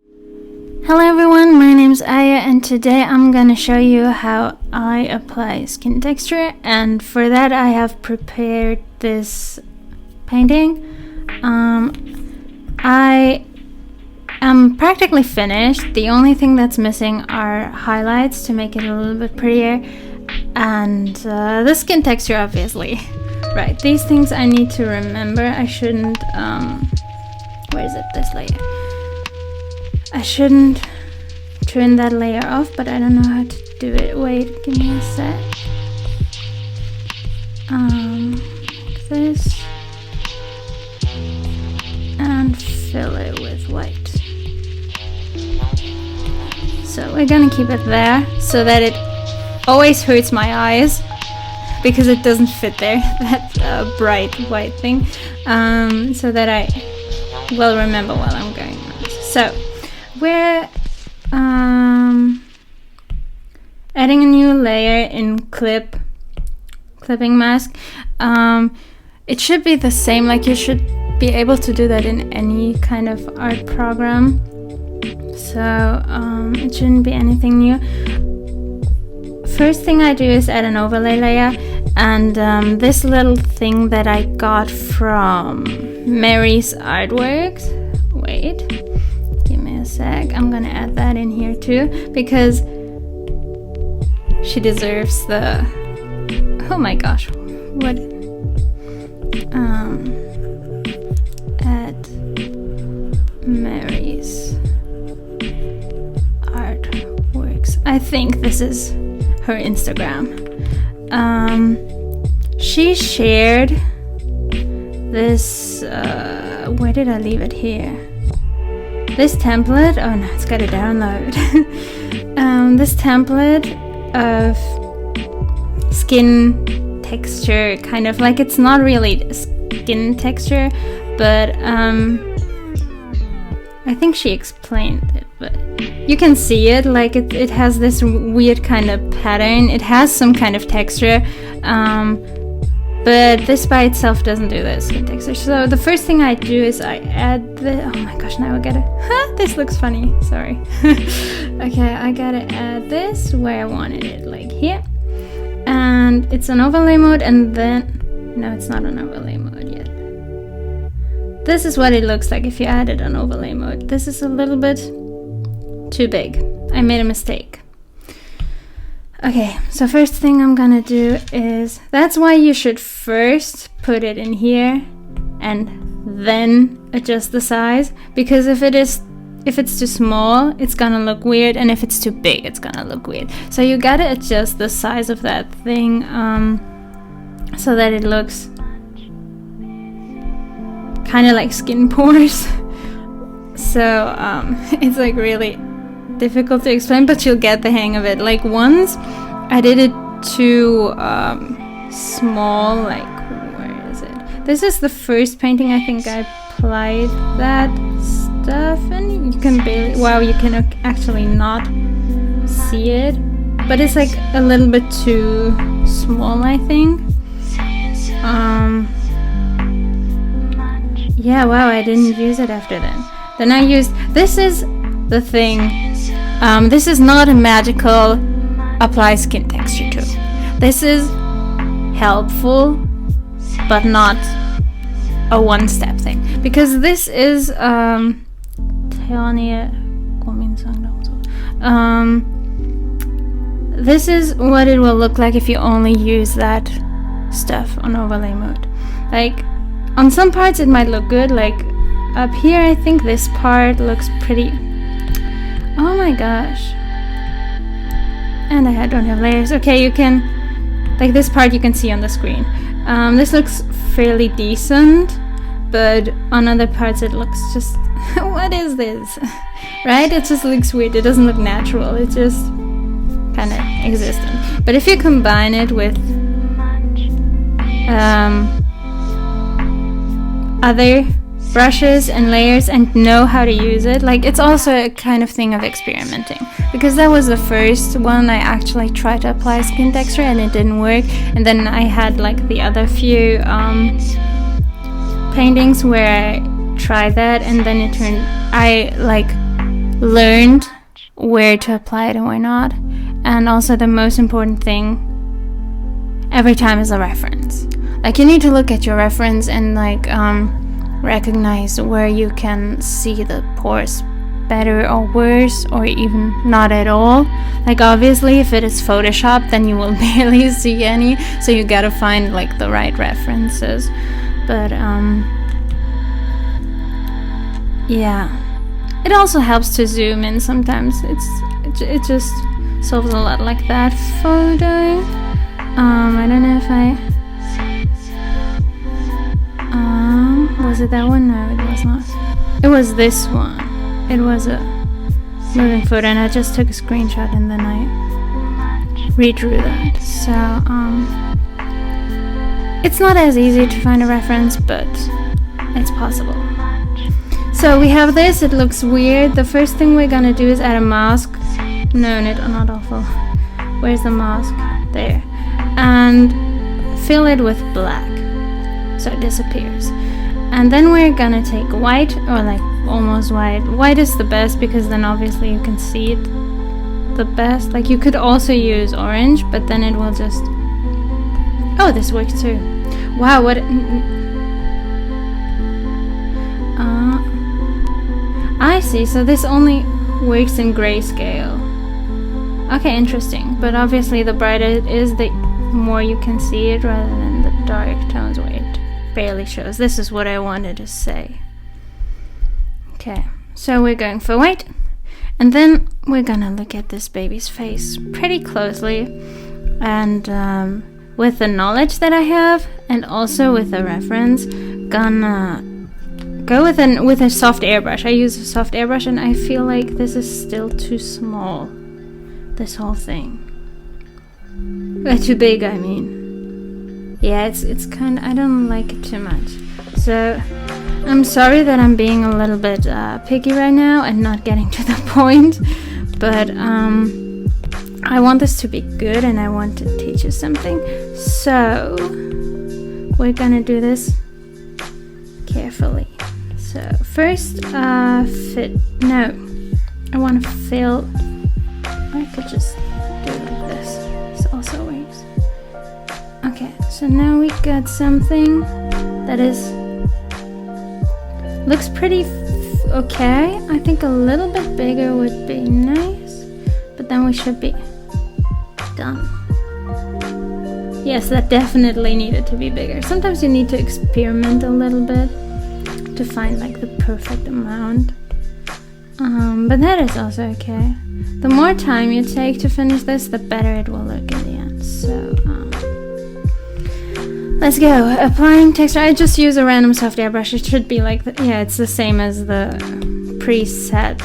Hello everyone, my name is Aya and today I'm gonna show you how I apply skin texture, and for that I have prepared this painting. I am practically finished. The only thing that's missing are highlights to make it a little bit prettier, and the skin texture obviously. Right, these things I need to remember. I shouldn't, where is it, this layer? I shouldn't turn that layer off, but I don't know how to do it. Wait, give me a sec. Like this. And fill it with white. So we're gonna keep it there so that it always hurts my eyes because it doesn't fit there, that bright white thing, so that I will remember while I'm going on. So we're adding a new layer in clipping mask. It should be the same, like you should be able to do that in any kind of art program, so it shouldn't be anything new. First thing I do is add an overlay layer, and this little thing that I got from Mary's artworks, wait, give me a sec, I'm gonna add that in here too because she deserves the, oh my gosh, what, add Mary's artworks. I think this is her Instagram. She shared this, where did I leave it here? This template, oh no, it's gotta download. This template of skin texture, kind of like, it's not really skin texture, but I think she explained it, but you can see it, like it has this weird kind of pattern, it has some kind of texture, but this by itself doesn't do the skin texture. So the first thing I do is I add the, oh my gosh, now I gotta, this looks funny, sorry. Okay, I gotta add this where I wanted it, like here. And it's an overlay mode, and then, no, it's not an overlay mode yet. This is what it looks like if you added an overlay mode. This is a little bit too big. I made a mistake. Okay, so first thing I'm gonna do is, that's why you should first put it in here and then adjust the size, because if it's too small, it's gonna look weird, and if it's too big, it's gonna look weird. So you gotta adjust the size of that thing so that it looks kind of like skin pores. So it's like really difficult to explain, but you'll get the hang of it. Like once I did it too small, like, where is it? This is the first painting I think I applied that stuff, and you can barely, wow, you can actually not see it, but it's like a little bit too small, I think. Yeah, wow, I didn't use it after then. Then I used, this is the thing, this is not a magical apply skin texture tool. This is helpful, but not a one-step thing, because this is this is what it will look like if you only use that stuff on overlay mode. Like on some parts it might look good, like up here I think this part looks pretty, oh my gosh, and I don't have layers. Okay, you can, like this part you can see on the screen. This looks fairly decent, but on other parts it looks just what is this? Right? It just looks weird. It doesn't look natural. It's just kind of existent. But if you combine it with other brushes and layers and know how to use it, like, it's also a kind of thing of experimenting, because that was the first one I actually tried to apply skin texture and it didn't work, and then I had like the other few paintings where I tried that and then it turned, I like learned where to apply it and where not. And also the most important thing every time is a reference. Like, you need to look at your reference and like recognize where you can see the pores better or worse, or even not at all. Like, obviously if it is Photoshop, then you will barely see any, so you gotta find like the right references. But yeah, it also helps to zoom in sometimes. It just solves a lot. Like that photo, I don't know if was it that one? No, it was not. It was this one. It was a moving photo, and I just took a screenshot and then I redrew that. So it's not as easy to find a reference, but it's possible. So we have this. It looks weird. The first thing we're gonna do is add a mask. No, not awful. Where's the mask? There. And fill it with black so it disappears. And then we're gonna take white, or like almost white. White is the best because then obviously you can see it the best. Like, you could also use orange, but then it will just... Oh, this works too. Wow, what... I see, so this only works in grayscale. Okay, interesting. But obviously the brighter it is, the more you can see it, rather than the dark tones where it barely shows. This is what I wanted to say. Okay, so we're going for white, and then we're gonna look at this baby's face pretty closely, and with the knowledge that I have, and also with the reference, gonna go with a soft airbrush. I use a soft airbrush, and I feel like this is still too small. This whole thing. Too big, I mean. Yeah, it's kind of, I don't like it too much. So I'm sorry that I'm being a little bit picky right now and not getting to the point, but I want this to be good and I want to teach you something. So we're gonna do this carefully. So first, I want to fill. I could just do it like this. This also works. Okay, so now we got something that looks pretty okay. I think a little bit bigger would be nice, but then we should be done. Yes, that definitely needed to be bigger. Sometimes you need to experiment a little bit to find like the perfect amount. But that is also okay. The more time you take to finish this, the better it will look in the end. So let's go. Applying texture. I just use a random soft airbrush. It should be like it's the same as the preset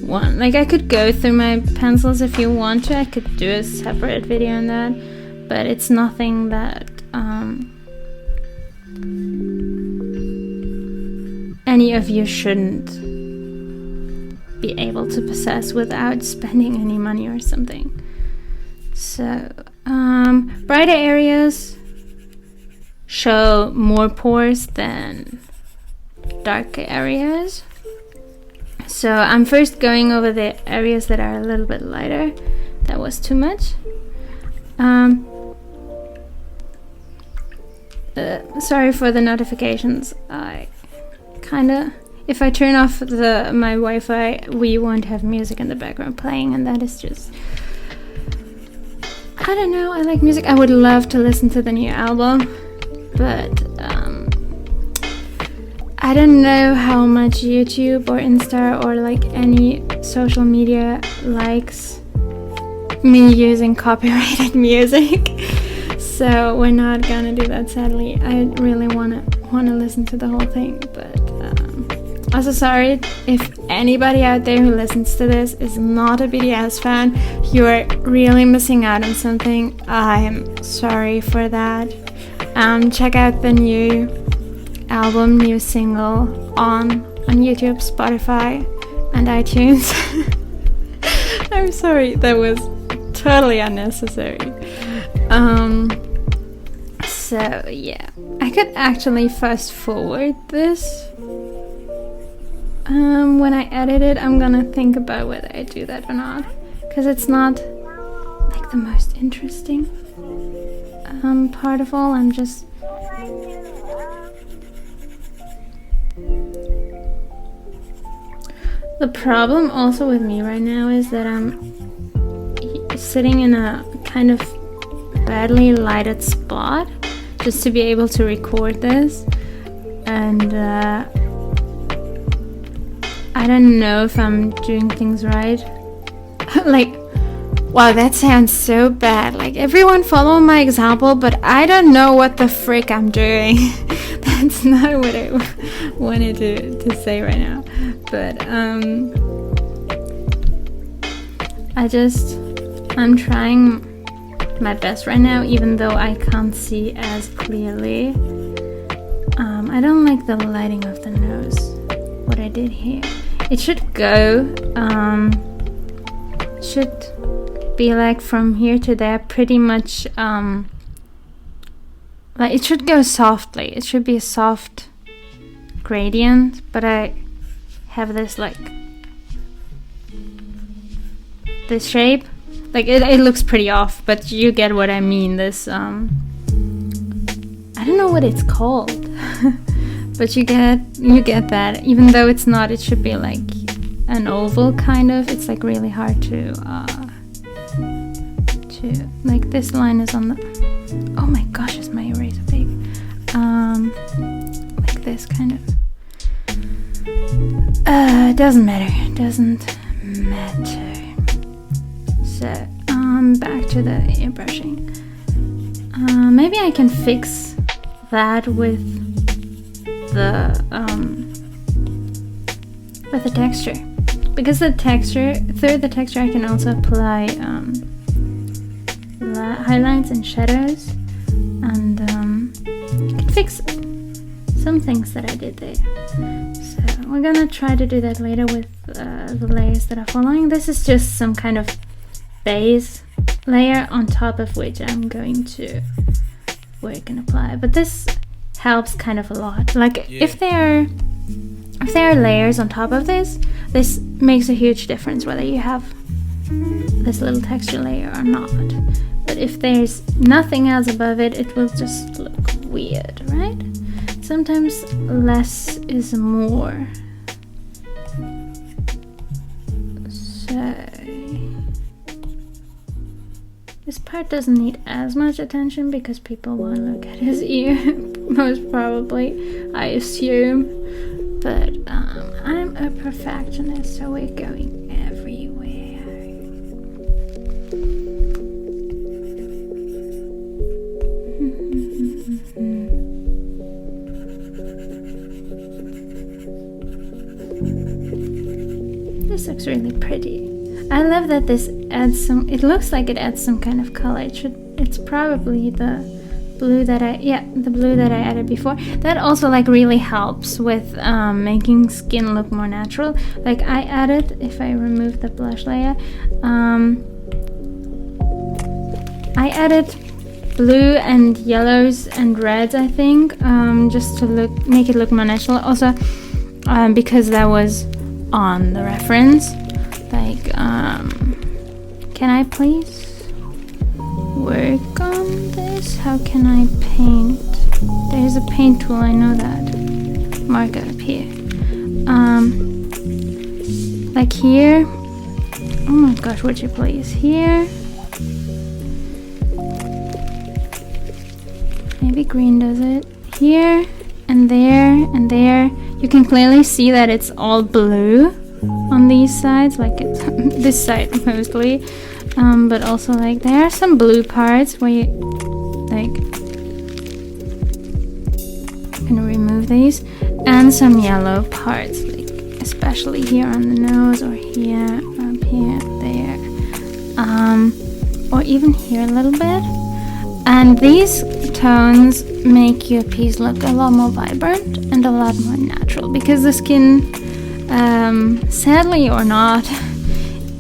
one. Like, I could go through my pencils if you want to. I could do a separate video on that, but it's nothing that any of you shouldn't be able to possess without spending any money or something. So brighter areas show more pores than darker areas. So I'm first going over the areas that are a little bit lighter. That was too much. Sorry for the notifications. If I turn off my Wi-Fi, we won't have music in the background playing, and that is just... I don't know, I like music. I would love to listen to the new album, but I don't know how much YouTube or Insta or like any social media likes me using copyrighted music. So we're not gonna do that, sadly. I really wanna listen to the whole thing, but also sorry if anybody out there who listens to this is not a BTS fan. You are really missing out on something. I'm sorry for that. Check out the new album, new single on YouTube, Spotify, and iTunes. I'm sorry, that was totally unnecessary. So yeah, I could actually fast forward this. when I edit it, I'm gonna think about whether I do that or not, because it's not like the most interesting part of all. I'm just the problem also with me right now is that I'm sitting in a kind of badly lighted spot just to be able to record this, and I don't know if I'm doing things right. Like, wow, that sounds so bad. Like, everyone follow my example, but I don't know what the frick I'm doing. That's not what I wanted to say right now. But I'm trying my best right now, even though I can't see as clearly. I don't like the lighting of the nose. What I did here, it should go should be like from here to there, pretty much like it should go softly. It should be a soft gradient, but I have this like this shape. Like it looks pretty off, but you get what I mean. This I don't know what it's called. But you get that, even though it's not, it should be like an oval kind of. It's like really hard to like this line is on the, oh my gosh, is my eraser big? Like this kind of. It doesn't matter. So back to the airbrushing. Maybe I can fix that with the texture, because the texture I can also apply highlights and shadows, and I can fix some things that I did there. So we're gonna try to do that later with the layers that are following. This is just some kind of base layer on top of which I'm going to work and apply, but this helps kind of a lot. Like if there are layers on top of this makes a huge difference whether you have this little texture layer or not. But if there's nothing else above it, it will just look weird, right? Sometimes less is more. So this part doesn't need as much attention because people won't look at his ear, most probably, I assume. But I'm a perfectionist, so we're going everywhere. This looks really pretty. I love that this adds some, it looks like it adds some kind of color. It's probably the blue that I added before. That also like really helps with making skin look more natural. Like I added, if I remove the blush layer, I added blue and yellows and reds, I think, just to make it look more natural. Also, because that was on the reference. Like, can I please work on this? How can I paint? There's a paint tool, I know that. Mark it up here. Like here. Oh my gosh, would you please? Here. Maybe green does it. Here, and there, and there. You can clearly see that it's all blue on these sides, like it's this side mostly, but also like there are some blue parts where you like, I'm gonna remove these, and some yellow parts, like especially here on the nose, or here, up here, there, or even here a little bit. And these tones make your piece look a lot more vibrant and a lot more natural, because the skin, sadly or not,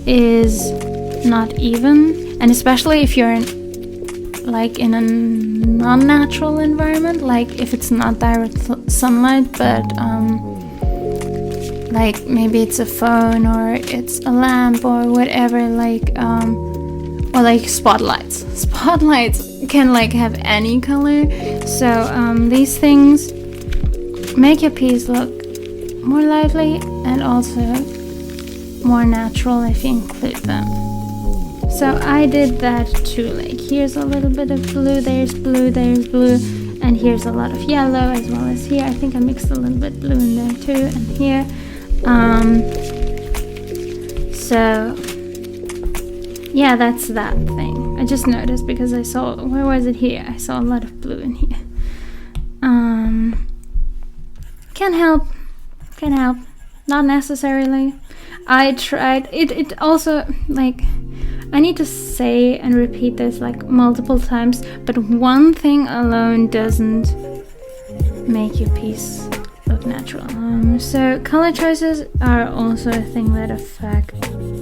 is not even, and especially if you're in a non-natural environment, like if it's not direct sunlight but like maybe it's a phone or it's a lamp or whatever, like or like spotlights. Spotlights can like have any color. So these things make your piece look more lively and also more natural if you include them. So I did that too, like here's a little bit of blue, there's blue, and here's a lot of yellow as well as here. I think I mixed a little bit blue in there too, and here. So yeah, that's that thing. I just noticed because I saw, where was it here? I saw a lot of blue in here. Can help, not necessarily. I tried, it also, like, I need to say and repeat this like multiple times, but one thing alone doesn't make your piece look natural. So color choices are also a thing that affect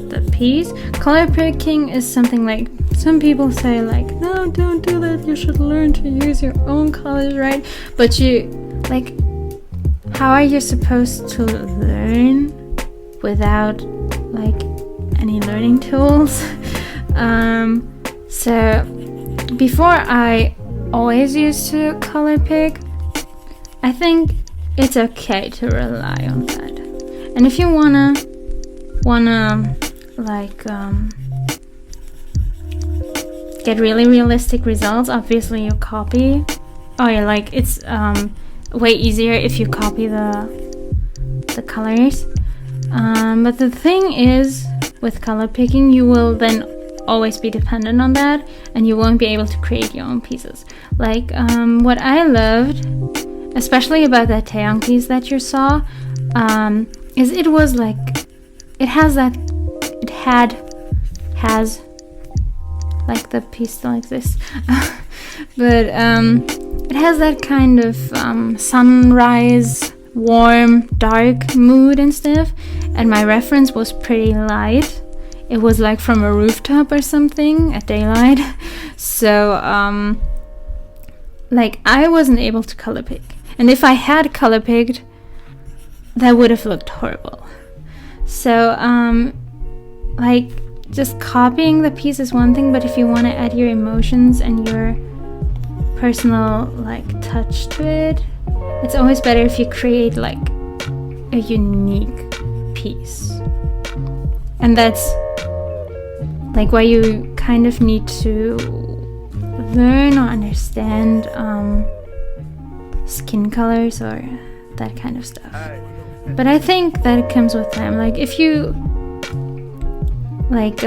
the piece. Color picking is something like, some people say like, no, don't do that, you should learn to use your own colors, right? But you, like, how are you supposed to learn without like any learning tools? So before I always used to color pick, I think it's okay to rely on that. And if you wanna like get really realistic results, obviously you copy. Oh yeah, like it's way easier if you copy the colors. But the thing is, with color picking, you will then always be dependent on that, and you won't be able to create your own pieces. Like what I loved, especially about that Taehyung piece that you saw, is it was like, has like the piece like this, but it has that kind of sunrise, warm, dark mood and stuff, and my reference was pretty light. It was like from a rooftop or something at daylight. So like I wasn't able to color pick, and if I had color picked, that would have looked horrible. So like just copying the piece is one thing, but if you want to add your emotions and your personal like touch to it, it's always better if you create like a unique piece. And that's like why you kind of need to learn or understand skin colors or that kind of stuff. But I think that it comes with time. Like if you like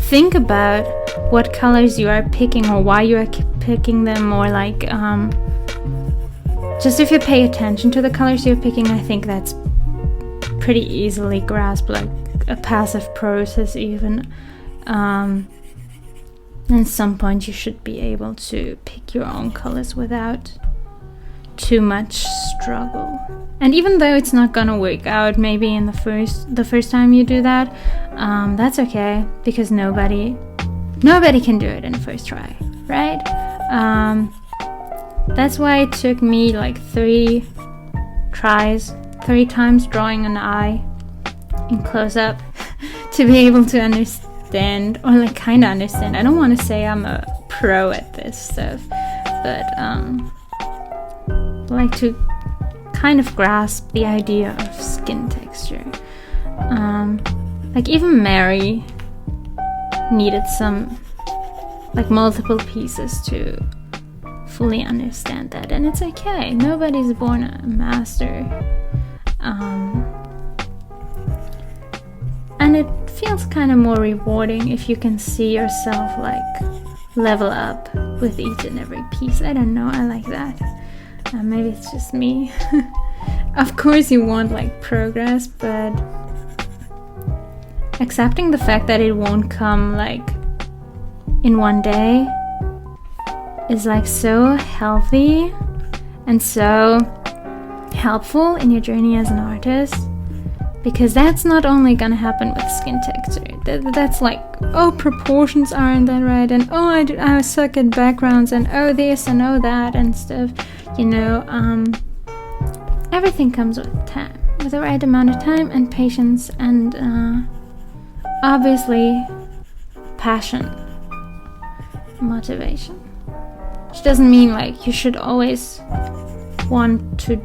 think about what colors you are picking or why you are picking them, or like just if you pay attention to the colors you're picking, I think that's pretty easily grasped, like a passive process even. At some point you should be able to pick your own colors without too much struggle. And even though it's not gonna work out maybe in the first time you do that, that's okay, because nobody can do it in the first try, right? That's why it took me like 3 times drawing an eye in close-up to be able to understand, or like kind of understand. I don't want to say I'm a pro at this stuff, but like to kind of grasp the idea of skin texture. Like even Mary needed some like multiple pieces to fully understand that, and it's okay. Nobody's born a master. And it feels kind of more rewarding if you can see yourself like level up with each and every piece. I don't know, I like that. Maybe it's just me. Of course you want like progress, but accepting the fact that it won't come like in one day is like so healthy and so helpful in your journey as an artist, because that's not only gonna happen with skin texture. That's like, oh, proportions aren't that right, and oh, I suck at backgrounds, and oh this and oh that and stuff, you know. Everything comes with time. with the right amount of time and patience and obviously passion, motivation. Which doesn't mean like you should always want to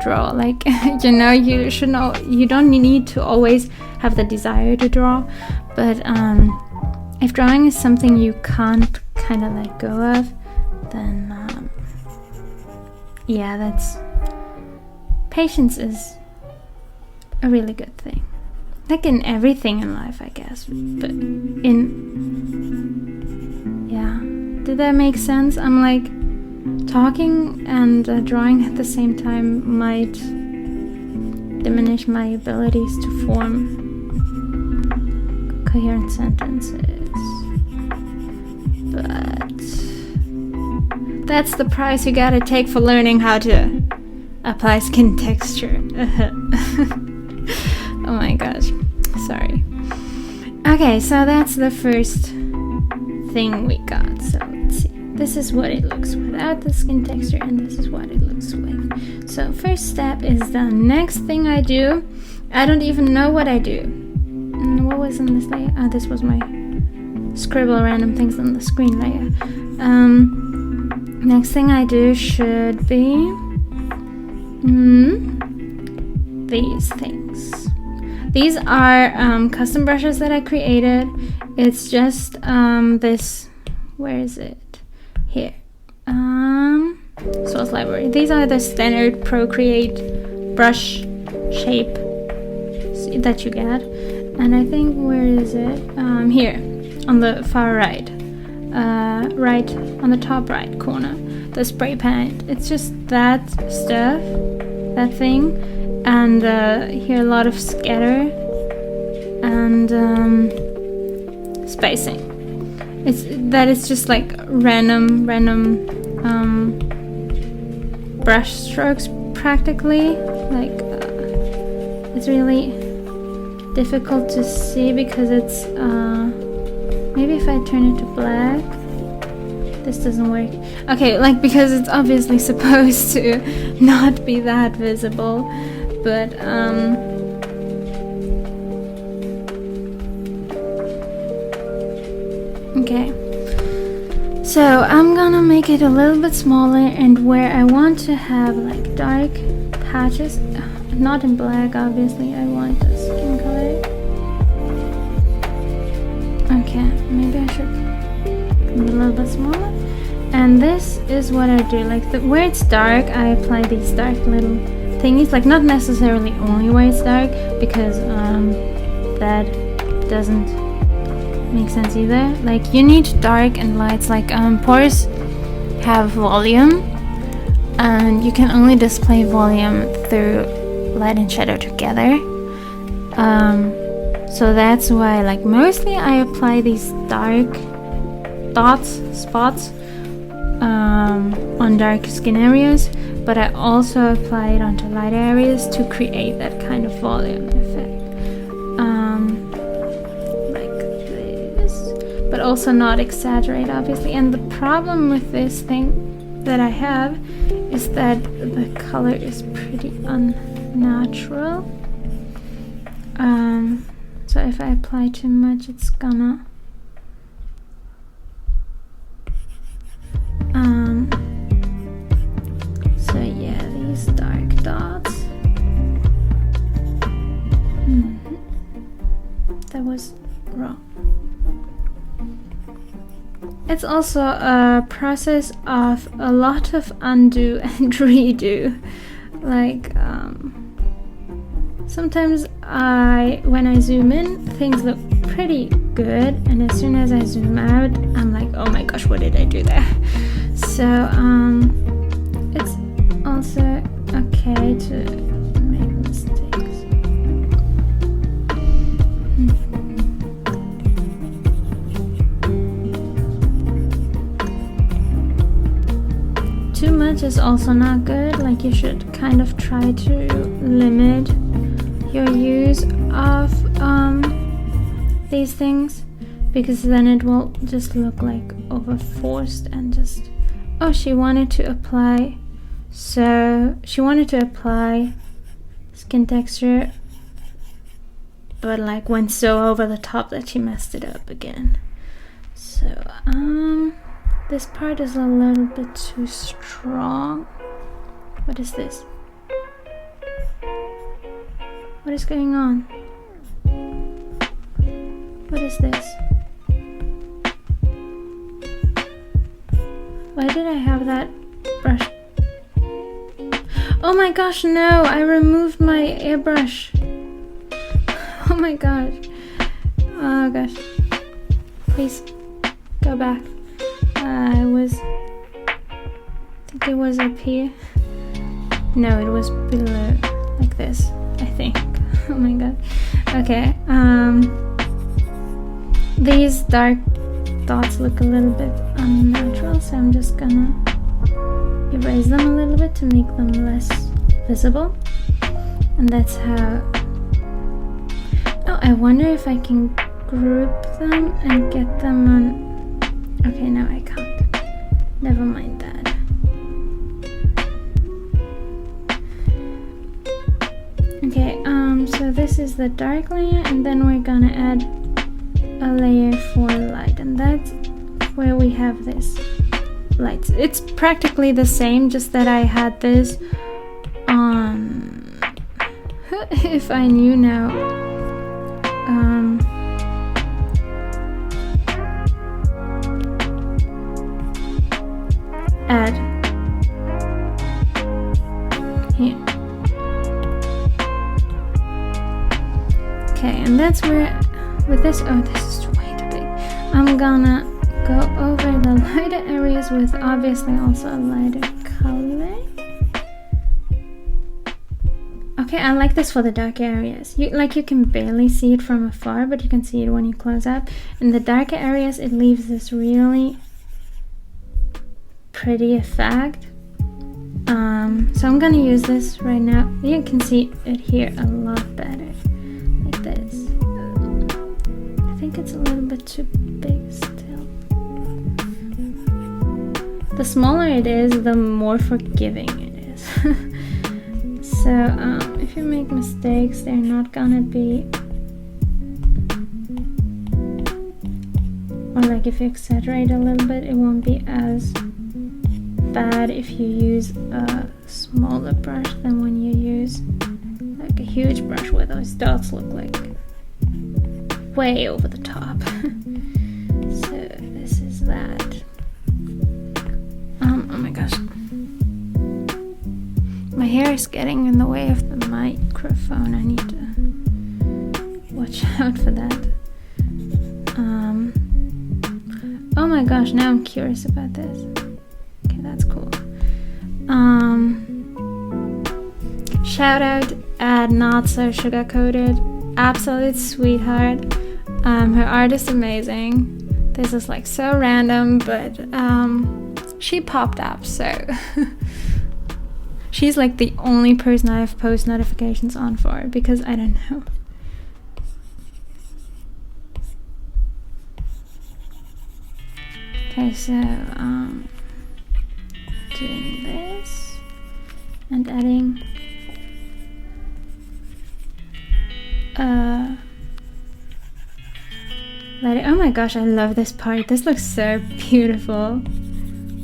draw. Like you know, you don't need to always have the desire to draw, but if drawing is something you can't kind of let go of, then yeah, that's patience is a really good thing. Like in everything in life, I guess. But yeah, did that make sense? I'm like talking and drawing at the same time might diminish my abilities to form coherent sentences, but that's the price you gotta take for learning how to apply skin texture. Oh my gosh, sorry. Okay, so that's the first thing we got. So let's see. This is what it looks without the skin texture, and this is what it looks with. So first step is done. Next thing I do, I don't even know what I do. What was in this layer? Oh, this was my scribble random things on the screen layer. Next thing I do should be these things. These are custom brushes that I created. It's just this, where is it? Here. Source library. These are the standard Procreate brush shape that you get. And I think, where is it? Here, on the far right. Right on the top right corner. The spray paint. It's just that stuff, that thing. And here a lot of scatter and spacing. It's just like random brush strokes practically. Like it's really difficult to see because it's maybe if I turn it to black. This doesn't work. Okay, like because it's obviously supposed to not be that visible, but okay. So I'm gonna make it a little bit smaller, and where I want to have like dark patches, not in black obviously, I want the skin color. Okay, maybe I should a little bit smaller. And this is what I do, like where it's dark I apply these dark little thingies, like not necessarily only where it's dark, because that doesn't make sense either. Like you need dark and lights, like pores have volume and you can only display volume through light and shadow together. So that's why like mostly I apply these dark spots on dark skin areas, but I also apply it onto light areas to create that kind of volume effect, like this, but also not exaggerate obviously. And the problem with this thing that I have is that the color is pretty unnatural, so if I apply too much it's gonna so yeah, these dark dots. That was wrong. It's also a process of a lot of undo and redo. Like sometimes when I zoom in, things look pretty good, and as soon as I zoom out, I'm like, oh my gosh, what did I do there? So it's also okay to make mistakes. Too much is also not good. Like you should kind of try to limit your use of these things, because then it will just look like over forced and just, oh, she wanted to apply So she wanted to apply skin texture, but like went so over the top that she messed it up again. So this part is a little bit too strong. What is this? What is going on? What is this? Why did I have that brush? Oh my gosh, no! I removed my airbrush. Oh my gosh. Oh gosh. Please go back. I think it was up here. No, it was below. Like this, I think. Oh my god. Okay. These dark dots look a little bit unnatural, so I'm just gonna erase them a little bit to make them less visible. And that's how... Oh, I wonder if I can group them and get them on... Okay, no, I can't. Never mind that. Okay, so this is the dark layer, and then we're gonna add a layer for light, and that's where we have this lights. It's practically the same, just that I had this on if I knew now. Add here. Okay, and that's where with this, oh, this is way too big. I'm gonna go over the lighter areas with obviously also a lighter color. Okay, I like this for the dark areas. You can barely see it from afar, but you can see it when you close up. In the darker areas, it leaves this really pretty effect. So I'm gonna use this right now. You can see it here a lot better, like this. I think it's a little bit too big still. The smaller it is, the more forgiving it is. So if you make mistakes, they're not gonna be, or like if you exaggerate a little bit, it won't be as bad if you use a smaller brush than when you use like a huge brush where those dots look like way over the top. So this is that. Oh my gosh, my hair is getting in the way of the microphone. I need to watch out for that. Oh my gosh, now I'm curious about this. Okay, that's cool. Shout out at Not So Sugar Coated, absolute sweetheart. Her art is amazing. This is like so random, but she popped up, so she's like the only person I have post notifications on for, because I don't know. Okay, so doing this and adding lighter. Oh my gosh, I love this part. This looks so beautiful.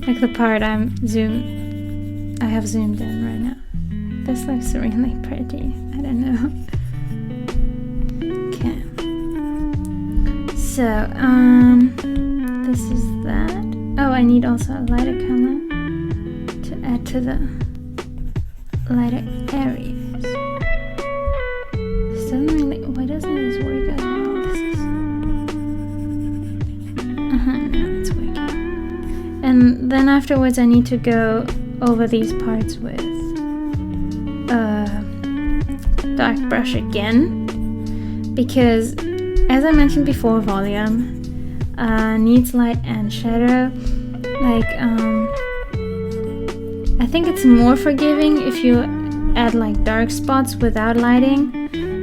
Like the part I have zoomed in right now. This looks really pretty. I don't know. Okay. So this is that. Oh, I need also a lighter color to add to the lighter areas. This doesn't really, why doesn't this work as well? This is, now it's working. And then afterwards I need to go over these parts with dark brush again, because as I mentioned before, volume needs light and shadow. Like I think it's more forgiving if you add like dark spots without lighting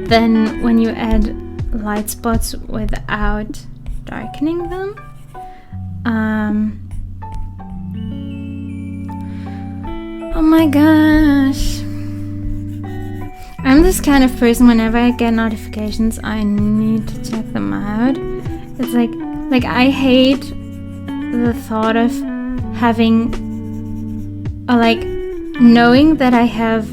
than when you add light spots without darkening them. Oh my gosh. I'm this kind of person, whenever I get notifications, I need to check them out. It's like I hate the thought of having, or like knowing that I have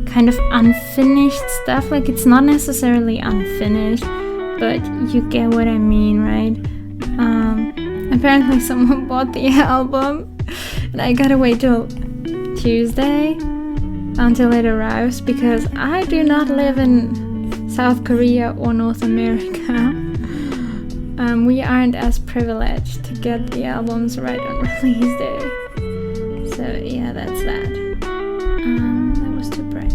kind of unfinished stuff. Like, it's not necessarily unfinished, but you get what I mean, right? Apparently someone bought the album and I gotta wait till Tuesday until it arrives, because I do not live in South Korea or North America. We aren't as privileged to get the albums right on release day. So yeah, that's that. That was too bright.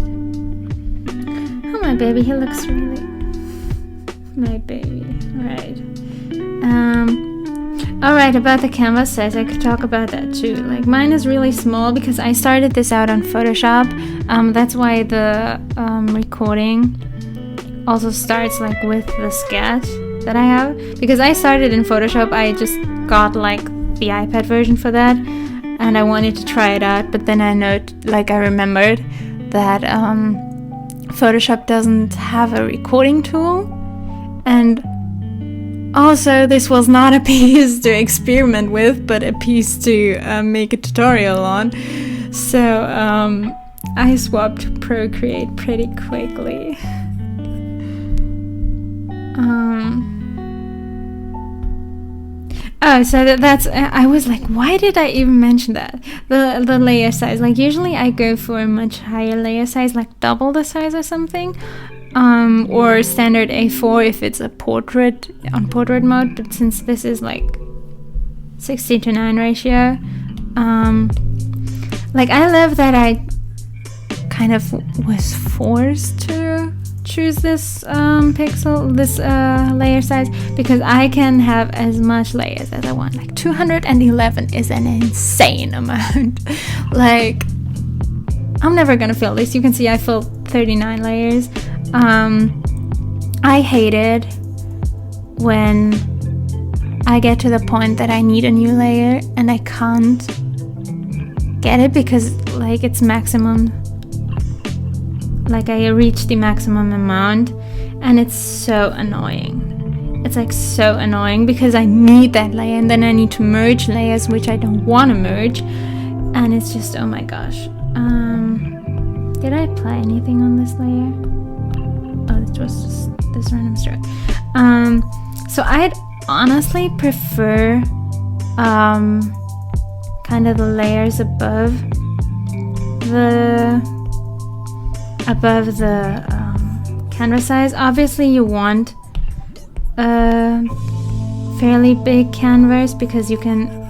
Oh, my baby, he looks really... My baby, right. Alright, about the canvas size, I could talk about that too. Like, mine is really small because I started this out on Photoshop. That's why the recording also starts like with the sketch that I have. Because I started in Photoshop, I just got like the iPad version for that, and I wanted to try it out, but then I remembered that Photoshop doesn't have a recording tool, and also this was not a piece to experiment with, but a piece to make a tutorial on. So I swapped Procreate pretty quickly. Oh, so that's... I was like, why did I even mention that? The layer size. Like, usually I go for a much higher layer size, like double the size or something. Or standard A4 if it's a portrait, on portrait mode. But since this is like 16:9 ratio, like, I love that I kind of was forced to choose this layer size, because I can have as much layers as I want. Like 211 is an insane amount. Like, I'm never gonna fill this. You can see I filled 39 layers. I hate it when I get to the point that I need a new layer and I can't get it because like it's maximum. Like, I reached the maximum amount, and it's so annoying. It's like so annoying because I need that layer, and then I need to merge layers which I don't want to merge, and it's just, oh my gosh. Did I apply anything on this layer? Oh, it was just this random stroke. So I'd honestly prefer kind of the layers above the canvas size. Obviously you want a fairly big canvas because you can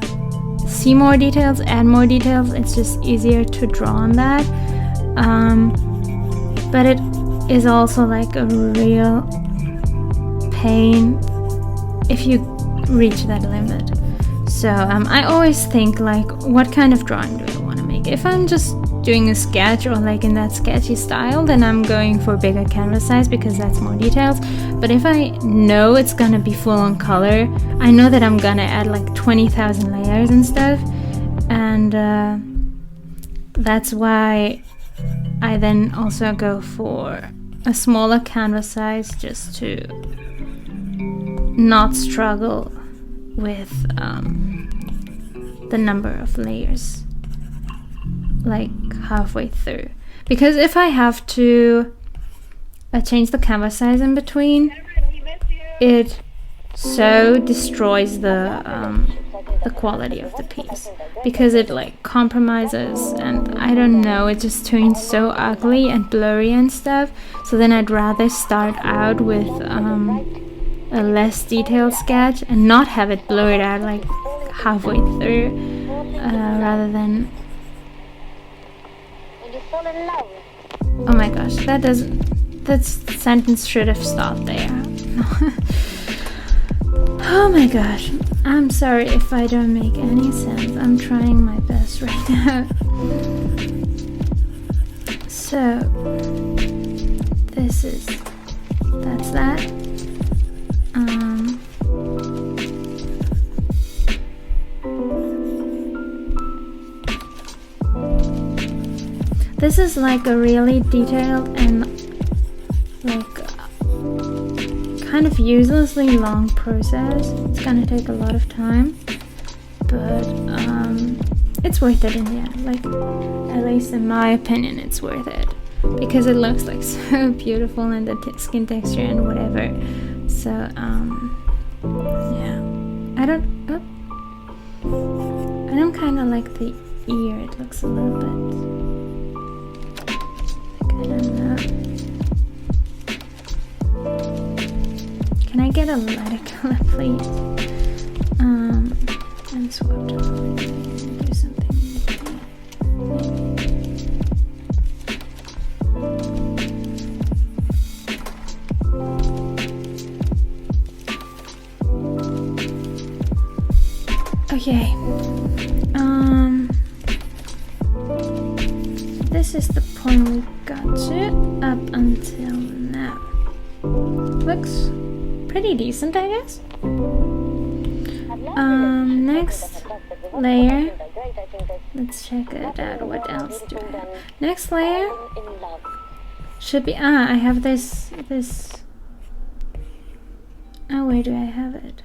see more details, add more details. It's just easier to draw on that. But it is also like a real pain if you reach that limit. So I always think, like, what kind of drawing do I want to make? If I'm just doing a sketch or like in that sketchy style, then I'm going for bigger canvas size because that's more details. But if I know it's gonna be full on color, I know that I'm gonna add like 20,000 layers and stuff, and that's why I then also go for a smaller canvas size, just to not struggle with the number of layers like halfway through. Because if I have to change the canvas size in between, it so destroys the quality of the piece, because it like compromises, and I don't know, it just turns so ugly and blurry and stuff. So then I'd rather start out with a less detailed sketch and not have it blurred out like halfway through, rather than... Oh my gosh, that sentence should have stopped there. Oh my gosh, I'm sorry if I don't make any sense. I'm trying my best right now. So that's that. This is like a really detailed and like kind of uselessly long process. It's gonna take a lot of time, but it's worth it in the end. Like, at least in my opinion, it's worth it because it looks like so beautiful and the skin texture and whatever. So yeah, I don't kind of like the ear. It looks a little bit like, I don't know. Can I get a lighter color, please? And swap to and do something okay. This is the point we got to up until now. Looks pretty decent, I guess. Next layer. Let's check it out. What else do I have? Next layer should be I have this. Oh, where do I have it?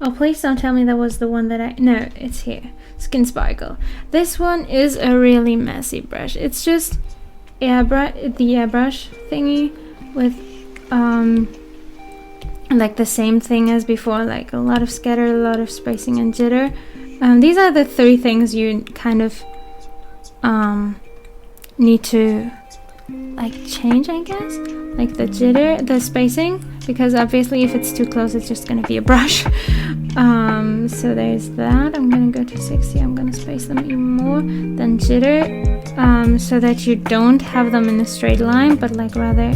Oh, please don't tell me that was the one that no, it's here. Skin Sparkle. This one is a really messy brush. It's just the airbrush thingy with like the same thing as before, like a lot of scatter, a lot of spacing and jitter. These are the three things you kind of need to like change, I guess. Like the jitter, the spacing, because obviously if it's too close it's just gonna be a brush. So there's that. I'm gonna go to 60. I'm gonna space them even more. Then jitter, so that you don't have them in a straight line, but like rather,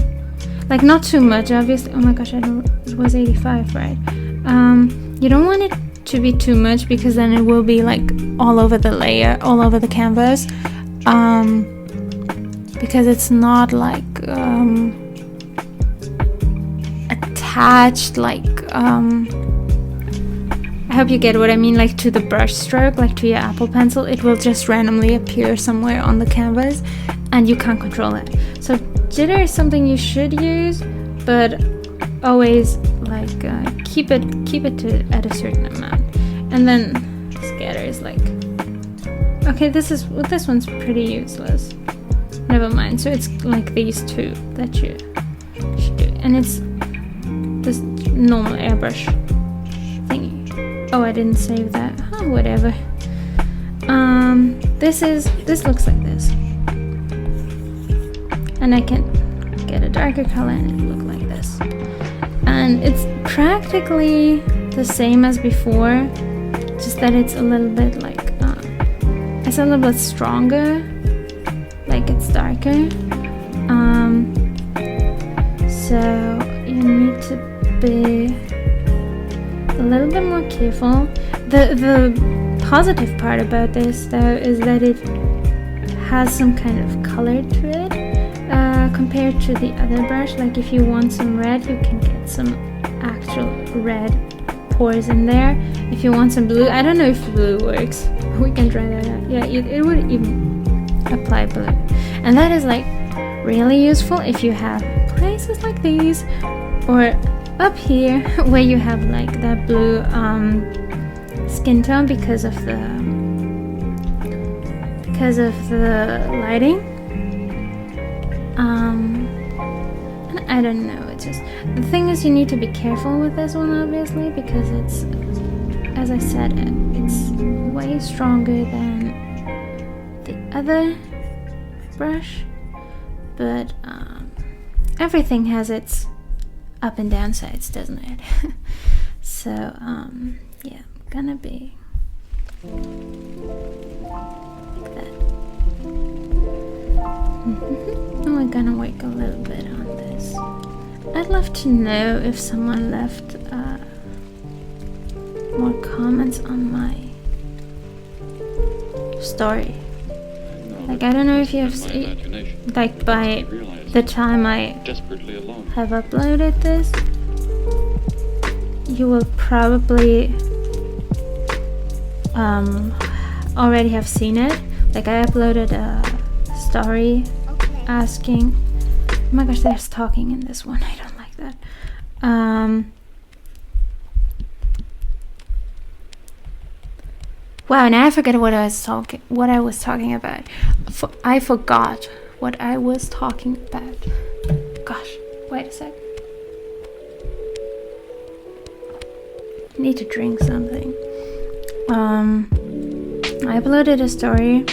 like not too much, obviously. Oh my gosh, it was 85, right? You don't want it to be too much because then it will be like all over the layer, all over the canvas. Because it's not like attached, like I hope you get what I mean, like to the brush stroke, like to your Apple Pencil. It will just randomly appear somewhere on the canvas and you can't control it. So jitter is something you should use, but always like keep it to at a certain amount. And then scatter is like, okay, this one's pretty useless. Never mind. So it's like these two that you should do, and it's this normal airbrush thingy. Oh, I didn't save that. Oh, whatever. This looks like this, and I can get a darker color and it look like this, and it's practically the same as before, just that it's a little bit like it's a little bit stronger, like it's darker. So you need to be a little bit more careful. The positive part about this though is that it has some kind of color to it compared to the other brush. Like if you want some red, you can get some actual red pores in there. If you want some blue, I don't know if blue works. We can try that out. Yeah, it would even apply blue, and that is like really useful if you have places like these or up here where you have like that blue skin tone because of the lighting. And I don't know, it's just the thing is you need to be careful with this one obviously because it's, as I said, it's way stronger than the other brush, but everything has its up and down sides, doesn't it? So yeah, I'm gonna be like that. And we're gonna work a little bit on this. I'd love to know if someone left more comments on my story. Like, I don't know if you have seen, like by the time I have uploaded this, you will probably already have seen it. Like I uploaded a story asking. Oh my gosh, there's talking in this one. I don't like that. Wow, now I forget what I was talking about. I forgot what I was talking about. Gosh, wait a sec. I need to drink something. I uploaded a story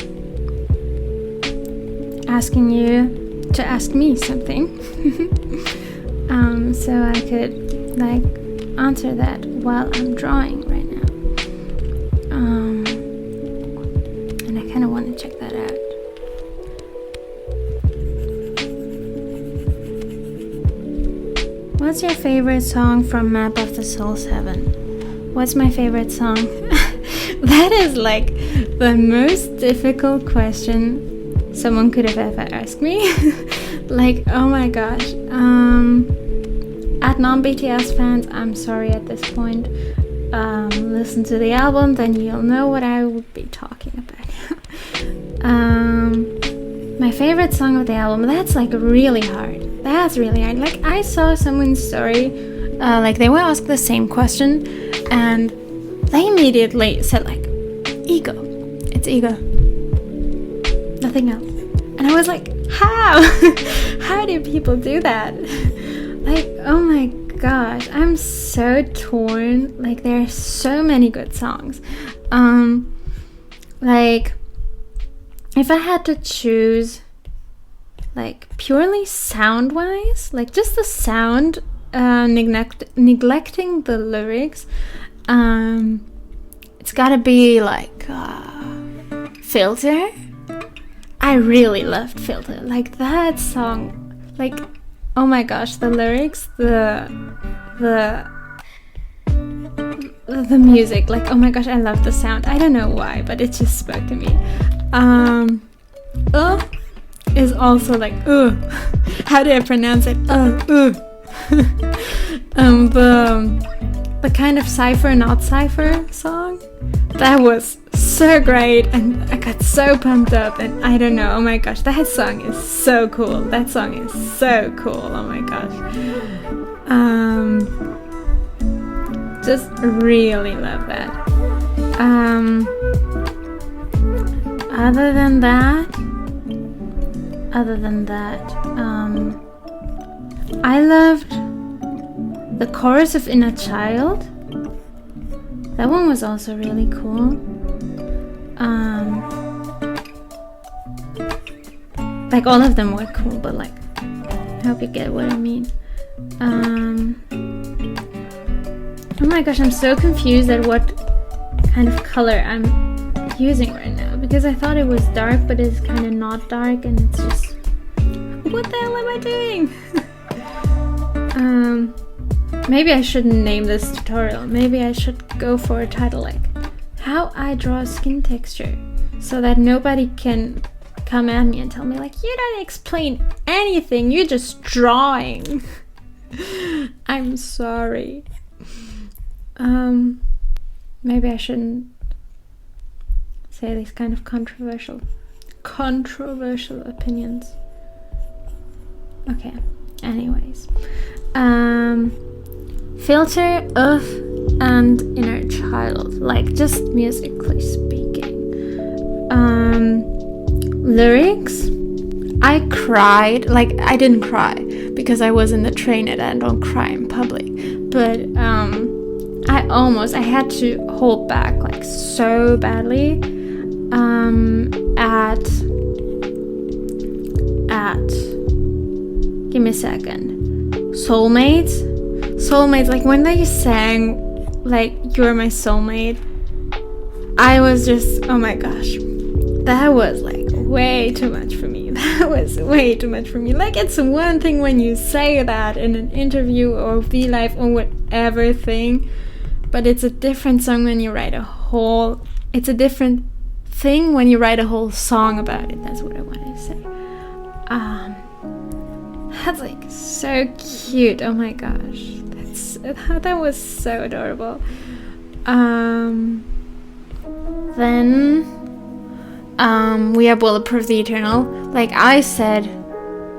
asking you to ask me something. So I could like answer that while I'm drawing right now. And I kind of want to check that out. What's your favorite song from Map of the Soul 7? What's my favorite song? That is like the most difficult question someone could have ever asked me. Like, oh my gosh. At non-BTS fans, I'm sorry at this point. Listen to the album, then you'll know what I would be talking about. My favorite song of the album, that's like really hard. That's really hard. Like, I saw someone's story, like they were asked the same question, and they immediately said like, ego. It's ego. Nothing else. And I was like, how? How do people do that? Like, oh my gosh, I'm so torn. Like, there are so many good songs. Like, if I had to choose, like, purely sound-wise, like, just the sound, neglecting the lyrics, it's gotta be, like, Filter. I really loved Filter. Like, that song, like, oh my gosh, the lyrics, the music, like, oh my gosh, I love the sound. I don't know why, but it just spoke to me. Is also like, how do I pronounce it? The kind of cipher, not cipher song, that was so great, and I got so pumped up, and I don't know, oh my gosh, that song is so cool. That song is so cool, oh my gosh. Just really love that. Other than that, I loved the chorus of Inner Child. That one was also really cool. Like, all of them were cool, but like, I hope you get what I mean. Oh my gosh, I'm so confused at what kind of color I'm using right now, because I thought it was dark, but it's kind of not dark, and it's just, what the hell am I doing? Maybe I shouldn't name this tutorial. Maybe I should go for a title like how I draw skin texture, so that nobody can come at me and tell me like, you don't explain anything, you're just drawing. I'm sorry. Maybe I shouldn't say these kind of controversial opinions. Okay, anyways. Filter, and Inner Child, like, just musically speaking. Lyrics, I cried. Like, I didn't cry because I was in the train and I don't cry in public, but I had to hold back like so badly at give me a second. Soulmates, like when they sang like you're my soulmate, I was just, oh my gosh, that was like way too much for me. That was way too much for me. Like, it's one thing when you say that in an interview or V-Live or whatever thing, but it's a different song when you write it's a different thing when you write a whole song about it. That's what I wanted to say. That's like so cute. Oh my gosh, that was so adorable. Then We Are Bulletproof the Eternal. Like I said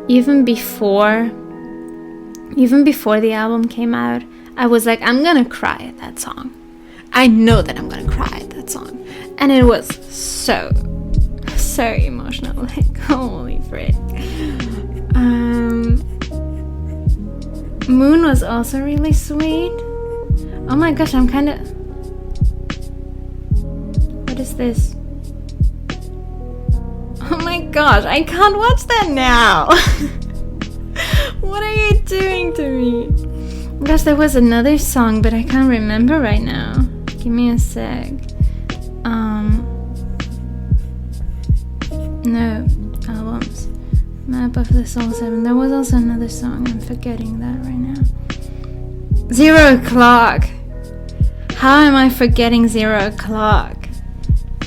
even before the album came out, I was like, I'm gonna cry at that song. I know that I'm gonna cry at that song. And it was so emotional. Like, holy frick. Moon was also really sweet. Oh my gosh, I'm kind of... What is this? Oh my gosh, I can't watch that now. What are you doing to me? Gosh, there was another song, but I can't remember right now. Give me a sec. No, albums. Map of the Soul 7. There was also another song. I'm forgetting that right now. 0 O'Clock. How am I forgetting 0 O'Clock?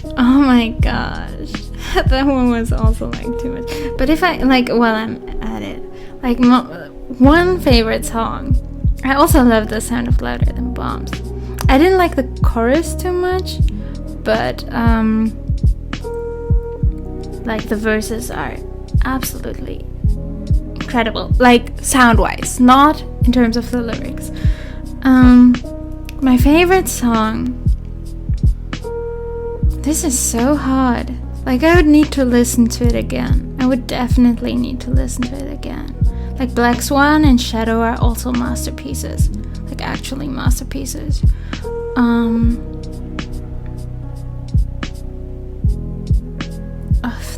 Oh my gosh. That one was also like too much. But if I, like, while I'm at it, like, one favorite song. I also love The Sound of Louder Than Bombs. I didn't like the chorus too much, but like the verses are absolutely incredible, like sound-wise, not in terms of the lyrics. My favorite song. This is so hard. Like, I would need to listen to it again. I would definitely need to listen to it again. Like, Black Swan and Shadow are also masterpieces. Like, actually masterpieces.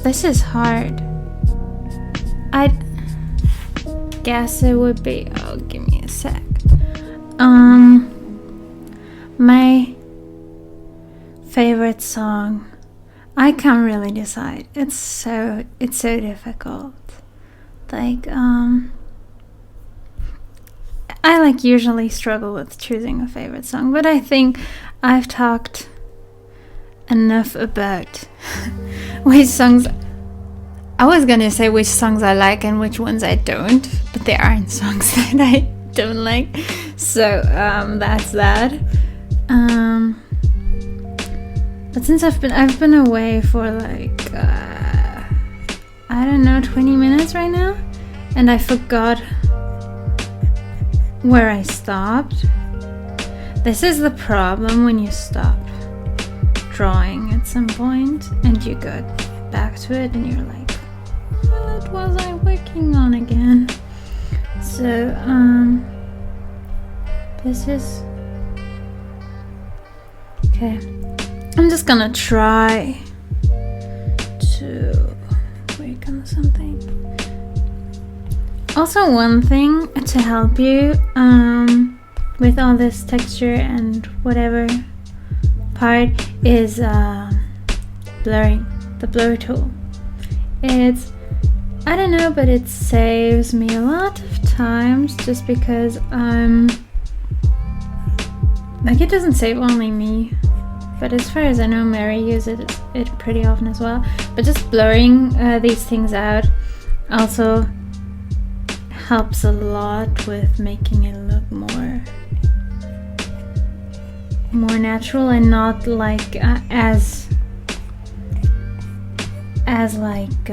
This is hard. I'd guess it would be... Oh, give me a sec. My favorite song... I can't really decide. It's so difficult. Like, I like usually struggle with choosing a favorite song, but I think I've talked enough about which songs... I was gonna say which songs I like and which ones I don't, but there aren't songs that I don't like. So, that's that. But since I've been away for like, I don't know, 20 minutes right now, and I forgot where I stopped. This is the problem when you stop drawing at some point and you go back to it and you're like, what was I working on again? So, this is... Okay. I'm just gonna try to work on something. Also, one thing to help you with all this texture and whatever part is blurring, the blur tool. It's, I don't know, but it saves me a lot of times just because like, it doesn't save only me. But as far as I know, Mary uses it pretty often as well. But just blurring these things out also helps a lot with making it look more natural and not like as like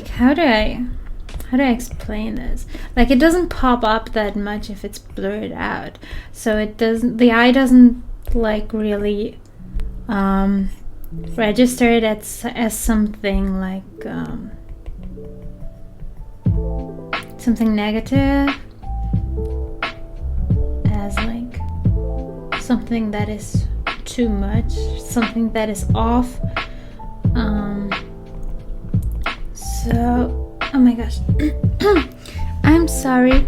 how do I explain this? Like, it doesn't pop up that much if it's blurred out, so it doesn't, the eye doesn't like really register it as something like something negative, as like something that is too much, something that is off. So, oh my gosh. I'm sorry.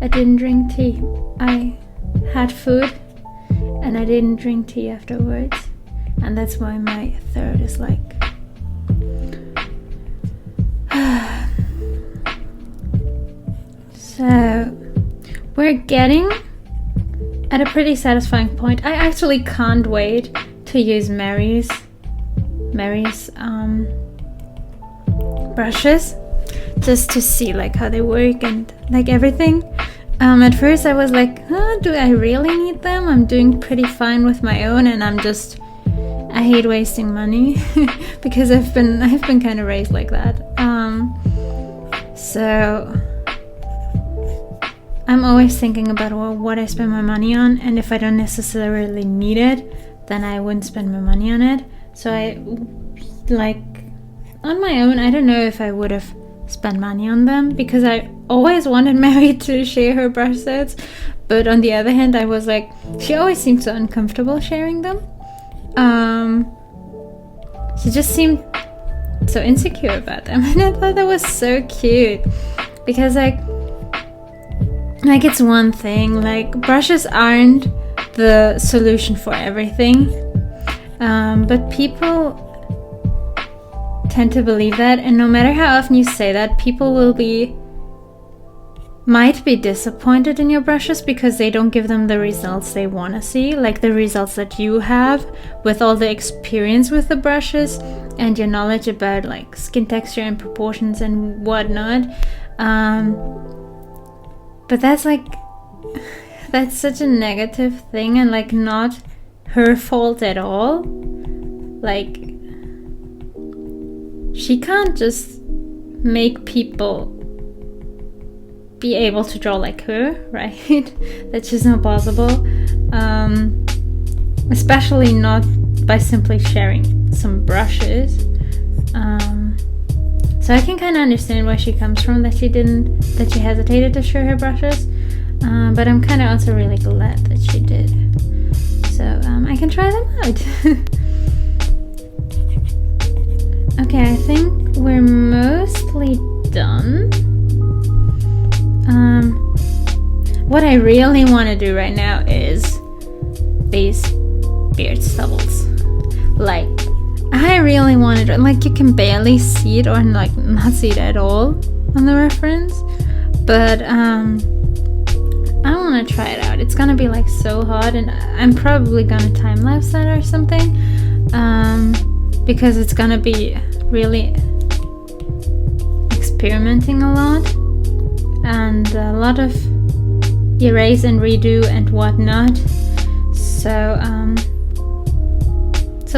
I didn't drink tea. I had food and I didn't drink tea afterwards. And that's why my throat is like... So, we're getting at a pretty satisfying point. I actually can't wait to use Mary's brushes, just to see like how they work and like everything. At first I was like, do I really need them? I'm doing pretty fine with my own, and I'm just I hate wasting money because I've been kind of raised like that. So I'm always thinking about what I spend my money on, and if I don't necessarily need it, then I wouldn't spend my money on it. So I, like, on my own, I don't know if I would have spent money on them, because I always wanted Mary to share her brush sets, but on the other hand, I was like, she always seemed so uncomfortable sharing them. She just seemed so insecure about them, and I thought that was so cute, because like it's one thing, like brushes aren't the solution for everything, but people tend to believe that, and no matter how often you say that, people might be disappointed in your brushes because they don't give them the results they want to see, like the results that you have with all the experience with the brushes and your knowledge about like skin texture and proportions and whatnot. But that's such a negative thing, and like not her fault at all. Like, she can't just make people be able to draw like her, right? That's just not possible. Especially not by simply sharing some brushes. So I can kind of understand where she comes from, that she hesitated to share her brushes. But I'm kind of also really glad that she did. So I can try them out. Okay, I think we're mostly done. What I really want to do right now is these beard stubbles. Like, I really want to, like, you can barely see it, or like not see it at all on the reference, but I want to try it out. It's gonna be like so hot, and I'm probably gonna time lapse that or something, because it's gonna be really experimenting a lot and a lot of erase and redo and whatnot. So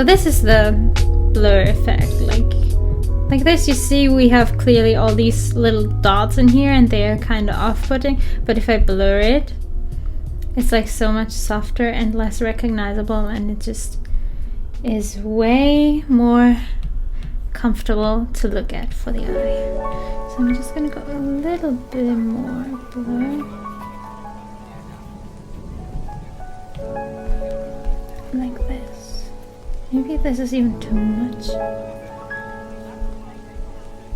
this is the blur effect. Like this, you see we have clearly all these little dots in here, and they are kind of off-putting, but if I blur it, it's like so much softer and less recognizable, and it just is way more comfortable to look at for the eye. So I'm just gonna go a little bit more blur, like this. Maybe this is even too much.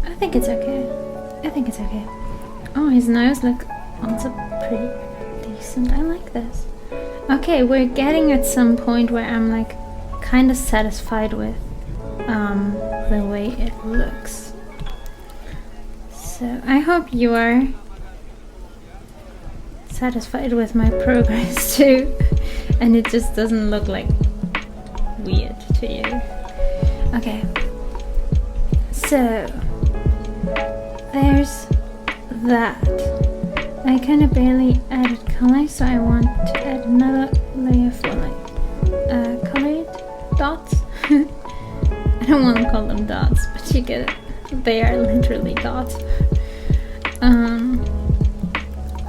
I think it's okay. Oh, his nose looks also pretty decent. I like this. Okay, we're getting at some point where I'm like kind of satisfied with the way it looks. So I hope you are satisfied with my progress too, and it just doesn't look like weird to you. Okay, so there's that. I kind of barely added color, so I want to add another layer for like colored dots. I don't want to call them dots, but you get it. They are literally dots.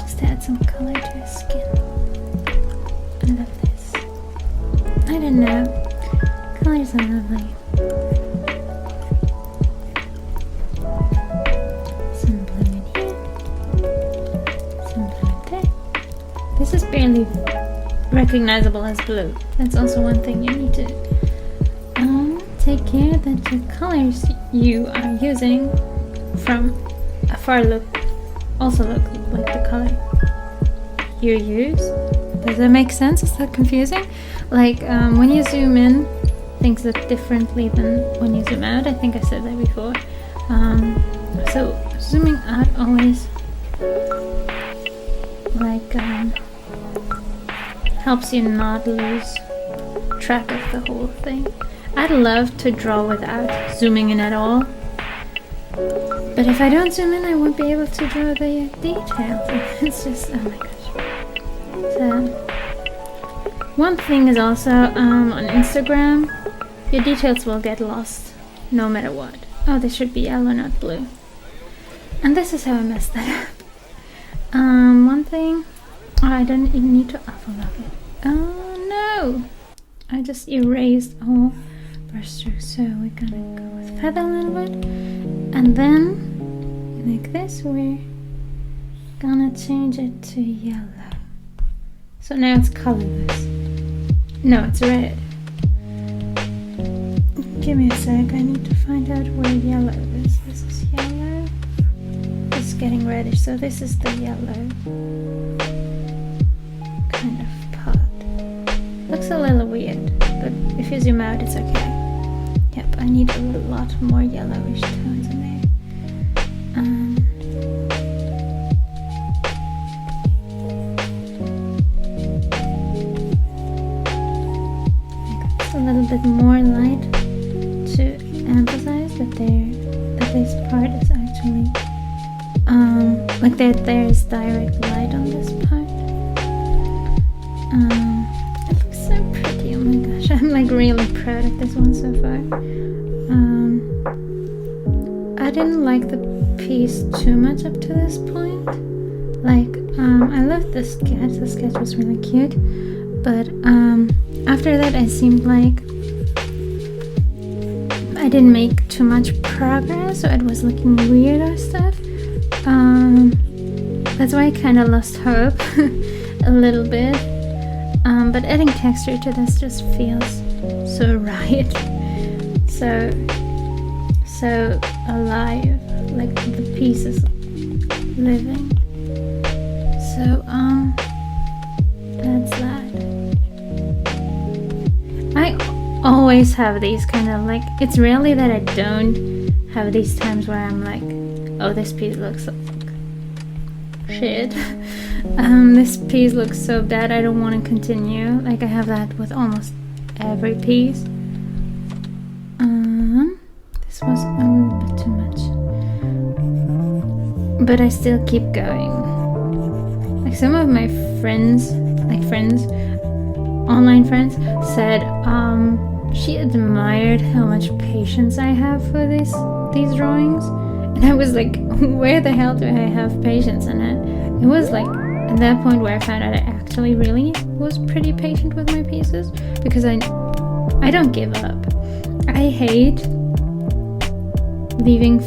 Just add some color to his skin. I love this. I don't know. Colors are lovely. Some blue in here. Some blue in there. This is barely recognizable as blue. That's also one thing you need to take care that the colors you are using from afar also look like the color you use. Does that make sense? Is that confusing? Like when you zoom in, things look differently than when you zoom out. I think I said that before. So zooming out always like helps you not lose track of the whole thing. I'd love to draw without zooming in at all, but if I don't zoom in, I won't be able to draw the details. It's just, oh my gosh. So, one thing is also on Instagram, Your details will get lost no matter what. Oh, this should be yellow, not blue. And this is how I messed that up. One thing. Oh, I don't even need to overlap it. Oh no! I just erased all brush strokes, so we're gonna go with feather a little bit. And then, like this, we're gonna change it to yellow. So now it's colorless. No, it's red. Give me a sec, I need to find out where yellow is. This is yellow. It's getting reddish, so this is the yellow kind of part. Looks a little weird, but if you zoom out, it's okay. Yep, I need a lot more yellowish tones in there. A little bit more light to emphasize that this part is actually like there's direct light on this part. It looks so pretty. Oh my gosh, I'm like really proud of this one so far. I didn't like the piece too much up to this point. Like I loved the sketch. The sketch was really cute, but after that, it seemed like I didn't make too much progress, so it was looking weird or stuff. That's why I kind of lost hope a little bit. But adding texture to this just feels so right, so alive, like the piece is living. So that's that. I always have these kind of like, it's rarely that I don't have these times where I'm like, oh, this piece looks like shit. This piece looks so bad, I don't want to continue. Like I have that with almost every piece. This was a little bit too much, but I still keep going. Like some of my friends, online friends, said she admired how much patience I have for these drawings, and I was like, where the hell do I have patience? And it was like at that point where I found out I actually really was pretty patient with my pieces, because I don't give up. I hate leaving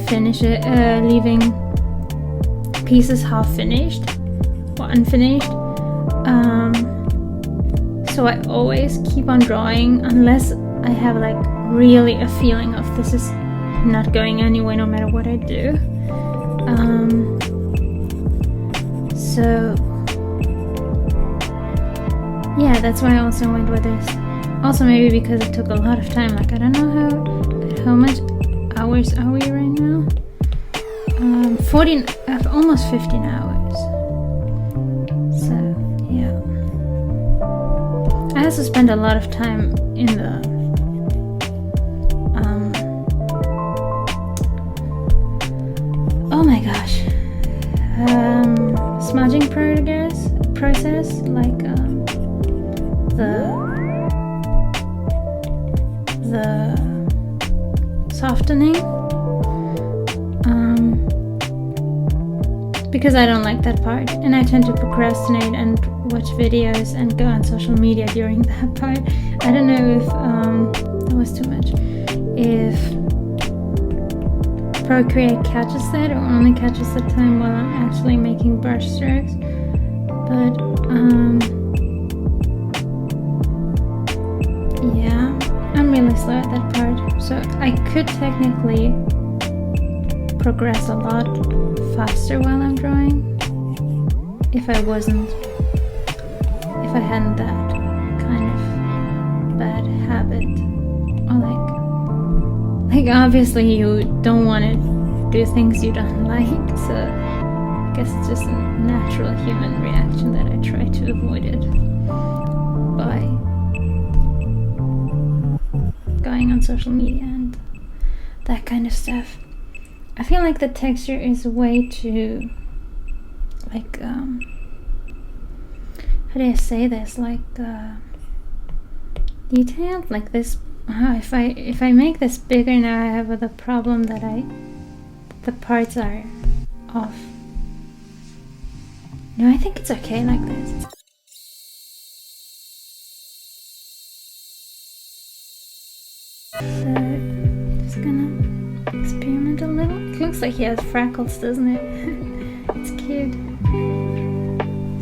pieces half finished or unfinished. So I always keep on drawing unless I have like really a feeling of this is not going anywhere no matter what I do. So yeah, that's why I also went with this. Also maybe because it took a lot of time. Like I don't know how much hours are we right now? 14, almost 15 hours. So yeah. I also spent a lot of time in the oh my gosh, smudging process, like the softening, because I don't like that part, and I tend to procrastinate and watch videos and go on social media during that part. I don't know if that was too much. If Procreate catches that, or only catches the time while I'm actually making brush strokes, but yeah, I'm really slow at that part, so I could technically progress a lot faster while I'm drawing if I hadn't that kind of bad habit, or like obviously you don't want to do things you don't like, so I guess it's just a natural human reaction that I try to avoid it by going on social media and that kind of stuff. I feel like the texture is way too, like, how do I say this, like, detailed, like this if I make this bigger now, I have the problem that the parts are off. No, I think it's okay like this. So, just gonna experiment a little. It looks like he has freckles, doesn't it? It's cute.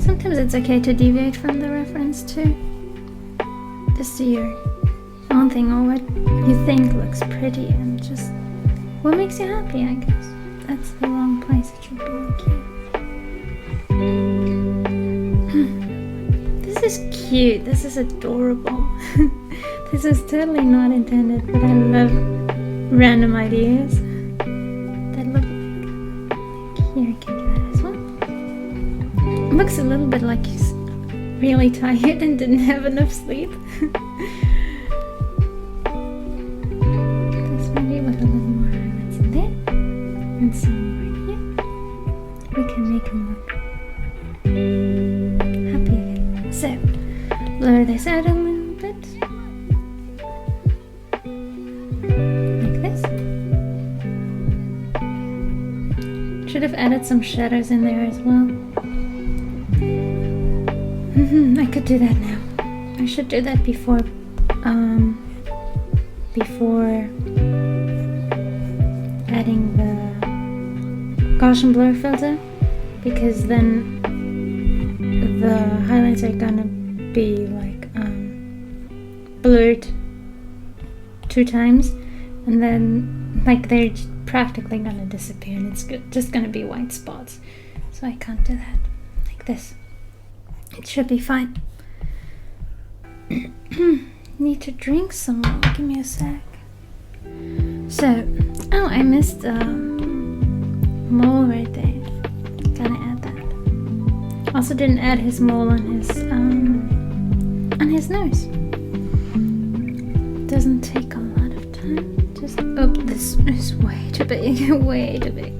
Sometimes it's okay to deviate from the reference too. Just do your own thing, or what you think looks pretty, and just what makes you happy, I guess. That's the wrong place, it should be like you. This is cute, this is adorable. This is totally not intended, but I love random ideas that look like here, I can do that as well. It looks a little bit like he's really tired and didn't have enough sleep. This maybe with a little more highlights in there and some right here. We can make him look happy again. So, blur this out a little bit. Like this. Should have added some shadows in there as well. I could do that now. I should do that before adding the Gaussian blur filter, because then the highlights are gonna be like blurred 2 times, and then like they're practically gonna disappear, and it's just gonna be white spots. So I can't do that like this. It should be fine. Need to drink some more. Give me a sec. So, oh, I missed mole right there. Gotta add that. Also didn't add his mole on his nose. Doesn't take a lot of time. Just this is way too big. Way too big.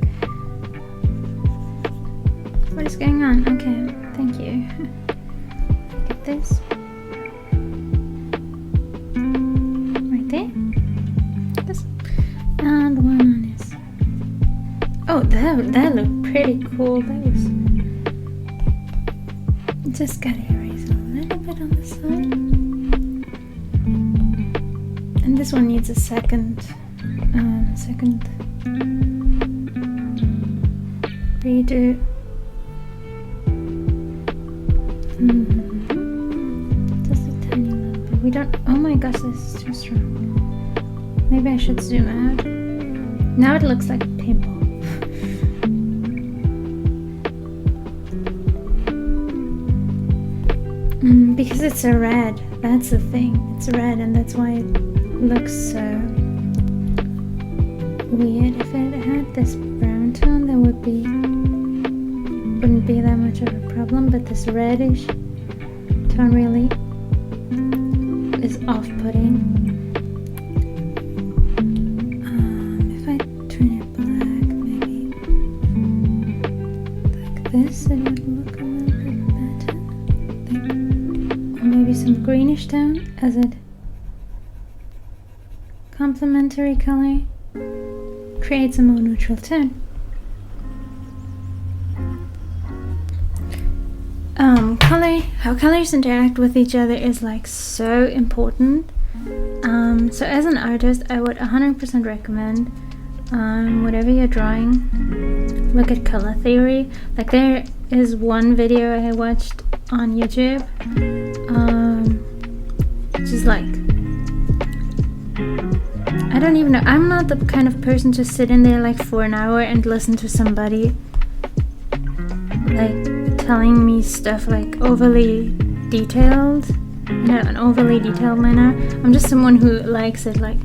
What is going on? Okay, thank you. Get this. Right there. This. And one on his. Oh, that looked pretty cool. That was. Just gotta erase a little bit on the side. And this one needs a second redo. Just a tiny little bit. We don't. Oh my gosh, this is too strong. Maybe I should zoom out. Now it looks like a pimple. Because it's a red. That's the thing. It's red, and that's why it looks so weird. If it had this brown tone, there wouldn't be that much of a problem, but this reddish tone really is off-putting. If I turn it black, maybe like this, it would look a little bit better. Or maybe some greenish tone as a complementary color creates a more neutral tone. How colors interact with each other is like so important. So as an artist, I would 100% recommend whatever you're drawing, look at color theory. Like there is one video I watched on YouTube, which is like, I don't even know. I'm not the kind of person to sit in there like for an hour and listen to somebody like telling me stuff like overly detailed, in an overly detailed manner. I'm just someone who likes it like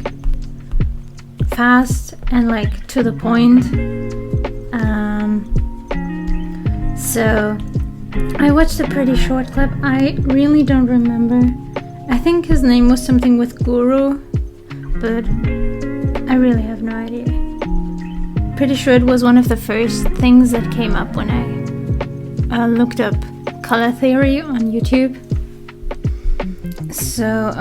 fast and like to the point. So I watched a pretty short clip. I really don't remember. I think his name was something with Guru, but I really have no idea. Pretty sure it was one of the first things that came up when I looked up color theory on YouTube. So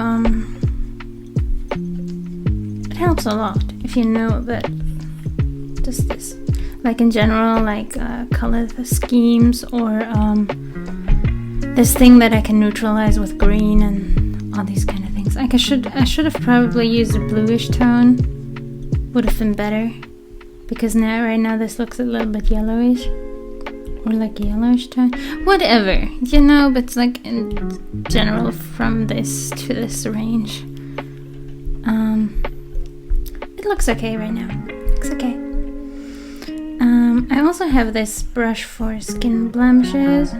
helps a lot if you know a bit. Just this. Like in general, like color schemes, or this thing that I can neutralize with green and all these kind of things. Like I should have probably used a bluish tone. Would have been better. Because right now this looks a little bit yellowish. Or like yellowish tone. Whatever, you know, but it's like in general from this to this range. It looks okay right now. Looks okay. I also have this brush for skin blemishes.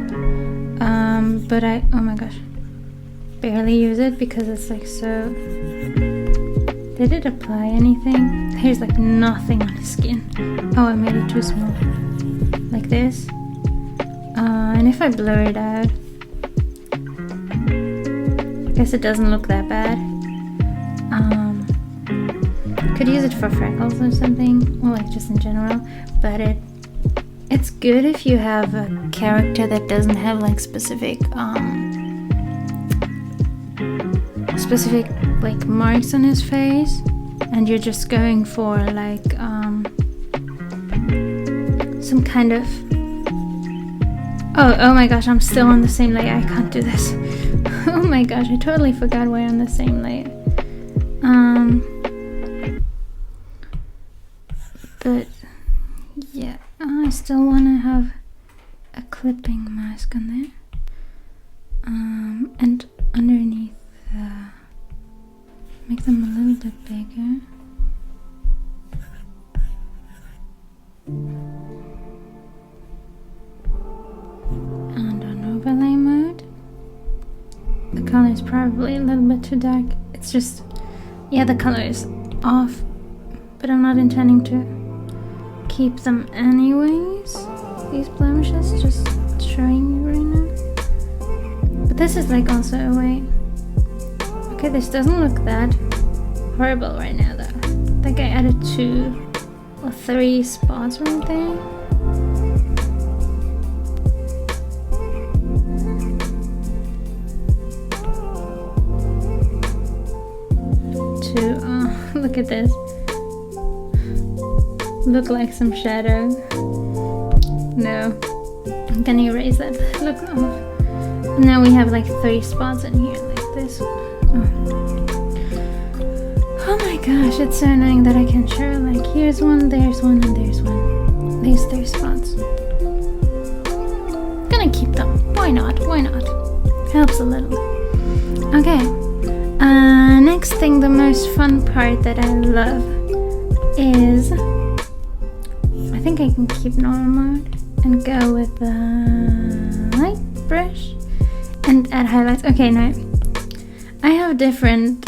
But oh my gosh, barely use it because it's like so... Did it apply anything? There's like nothing on the skin. Oh, I made it too small. Like this. And if I blur it out, I guess it doesn't look that bad. Could use it for freckles or something, or like just in general. But it's good if you have a character that doesn't have like specific like marks on his face, and you're just going for like some kind of... Oh my gosh, I'm still on the same layer. I can't do this. Oh my gosh, I totally forgot we're on the same layer. But yeah, I still want to have a clipping mask on there. And underneath, make them a little bit bigger. And on overlay mode, the color is probably a little bit too dark. It's just, yeah, the color is off, but I'm not intending to keep them anyways. These blemishes, just showing you right now. But this is like also a way. Okay, this doesn't look that horrible right now though. I think I added 2 or 3 spots right there. Look at this. Look like some shadow. No, I'm gonna erase that. Look, now we have like 3 spots in here, like this. Oh my gosh, it's so annoying that I can show like here's one, there's one, and there's one. These 3 spots. Gonna keep them. Why not? Why not? Helps a little. Okay. Next thing, the most fun part that I love is, I think I can keep normal mode and go with the light brush and add highlights. Okay, now I have different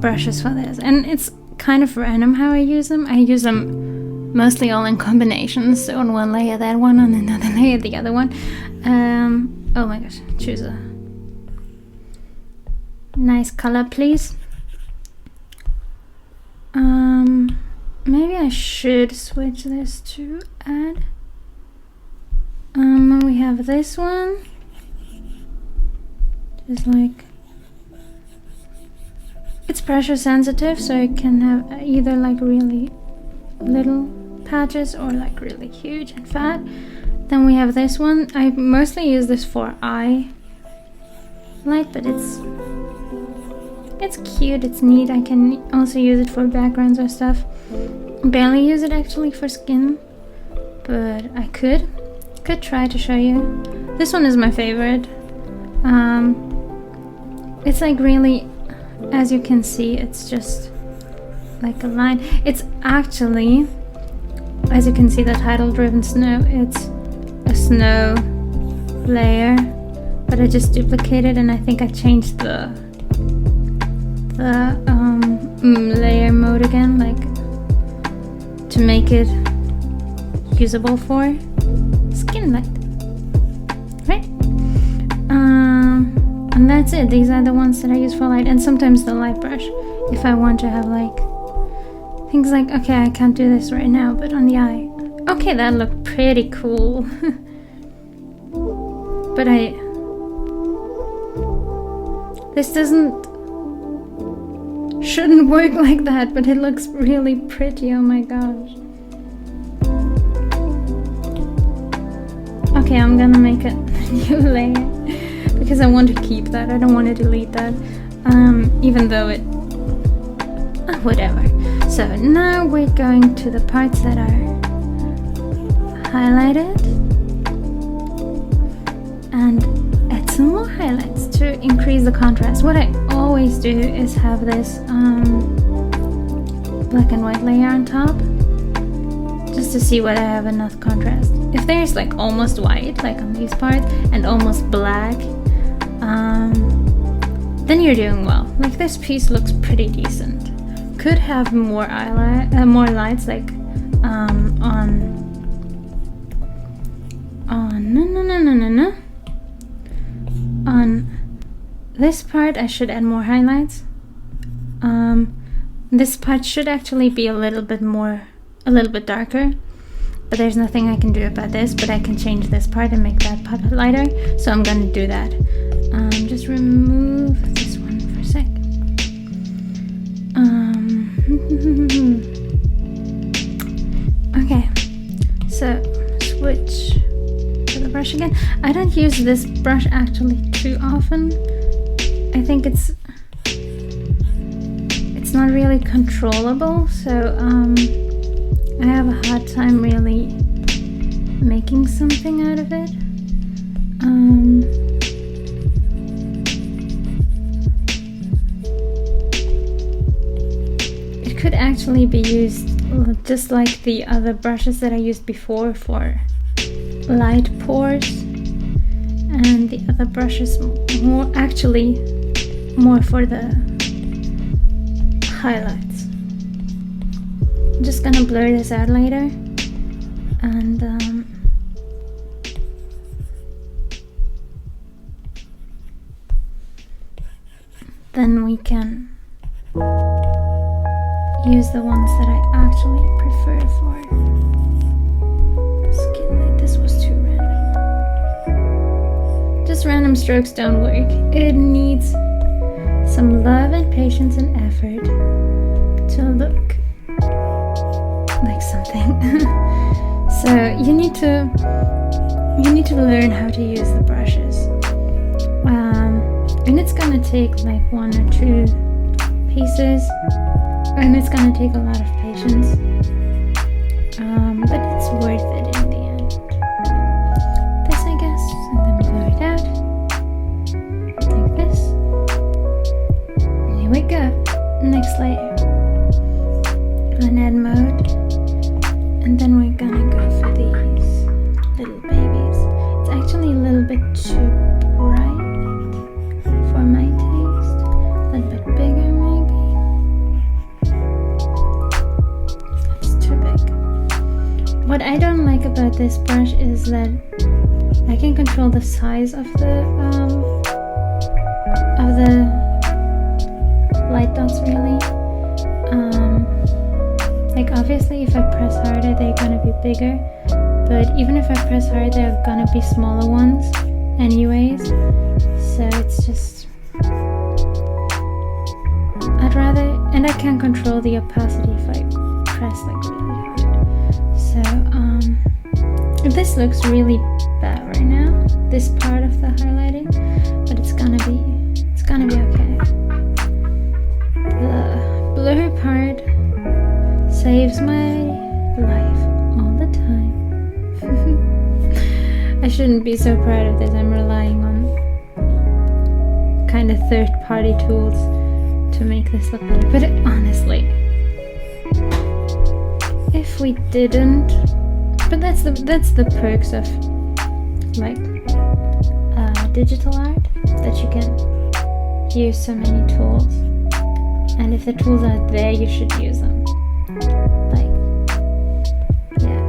brushes for this, and it's kind of random how I use them. I use them mostly all in combinations, so on one layer that one, on another layer the other one. Oh my gosh, choose a nice color, please. Maybe I should switch this to add. We have this one. Just like, it's pressure sensitive, so it can have either like really little patches or like really huge and fat. Then we have this one. I mostly use this for eye light, but it's cute, it's neat. I can also use it for backgrounds or stuff. Barely use it actually for skin, but I could try to show you. This one is my favorite. It's like really, as you can see, it's just like a line. It's actually, as you can see, the title driven snow, it's a snow layer, but I just duplicated, and I think I changed the layer mode again, like to make it usable for skin light, right? And that's it. These are the ones that I use for light, and sometimes the light brush if I want to have like things like, okay, I can't do this right now, but on the eye, okay, that looked pretty cool. But this doesn't shouldn't work like that, but it looks really pretty. Oh my gosh. Okay, I'm gonna make a new layer because I want to keep that. I don't want to delete that, even though it whatever. So now we're going to the parts that are highlighted and add some more highlights to increase the contrast. What I always do is have this black and white layer on top, just to see whether I have enough contrast. If there's like almost white, like on these parts, and almost black, then you're doing well. Like this piece looks pretty decent. Could have more more lights, like on this part I should add more highlights. This part should actually be a little bit darker, but there's nothing I can do about this, but I can change this part and make that part lighter, so I'm gonna do that. Just remove this one for a sec. Okay, so switch to the brush again. I don't use this brush actually too often. I think it's not really controllable, so I have a hard time really making something out of it. It could actually be used just like the other brushes that I used before for light pours, and the other brushes more for the highlights. I'm just gonna blur this out later, and then we can use the ones that I actually prefer for skin light. This was too random. Just random strokes don't work. It needs some love and patience and effort to look like something. So you need to learn how to use the brushes, and it's gonna take like 1 or 2 pieces, and it's gonna take a lot of patience, but it's worth it in the end. This, I guess, and then we blur it out like this. Here we go. Next layer. Add mode, and then we're gonna go for these little babies. It's actually a little bit too bright for my taste. A little bit bigger, maybe. That's too big. What I don't like about this brush is that I can control the size of the light dots, really. Like obviously if I press harder they're gonna be bigger, but even if I press hard there are gonna be smaller ones anyways, so it's just, I'd rather, and I can control the opacity if I press like really hard. So this looks really bad right now, this part of the highlighting, but it's gonna be okay. The blur part saves my life all the time. I shouldn't be so proud of this. I'm relying on kind of third-party tools to make this look better. But honestly, if we didn't, but that's the perks of like digital art, that you can use so many tools, and if the tools are there, you should use them. Like, yeah,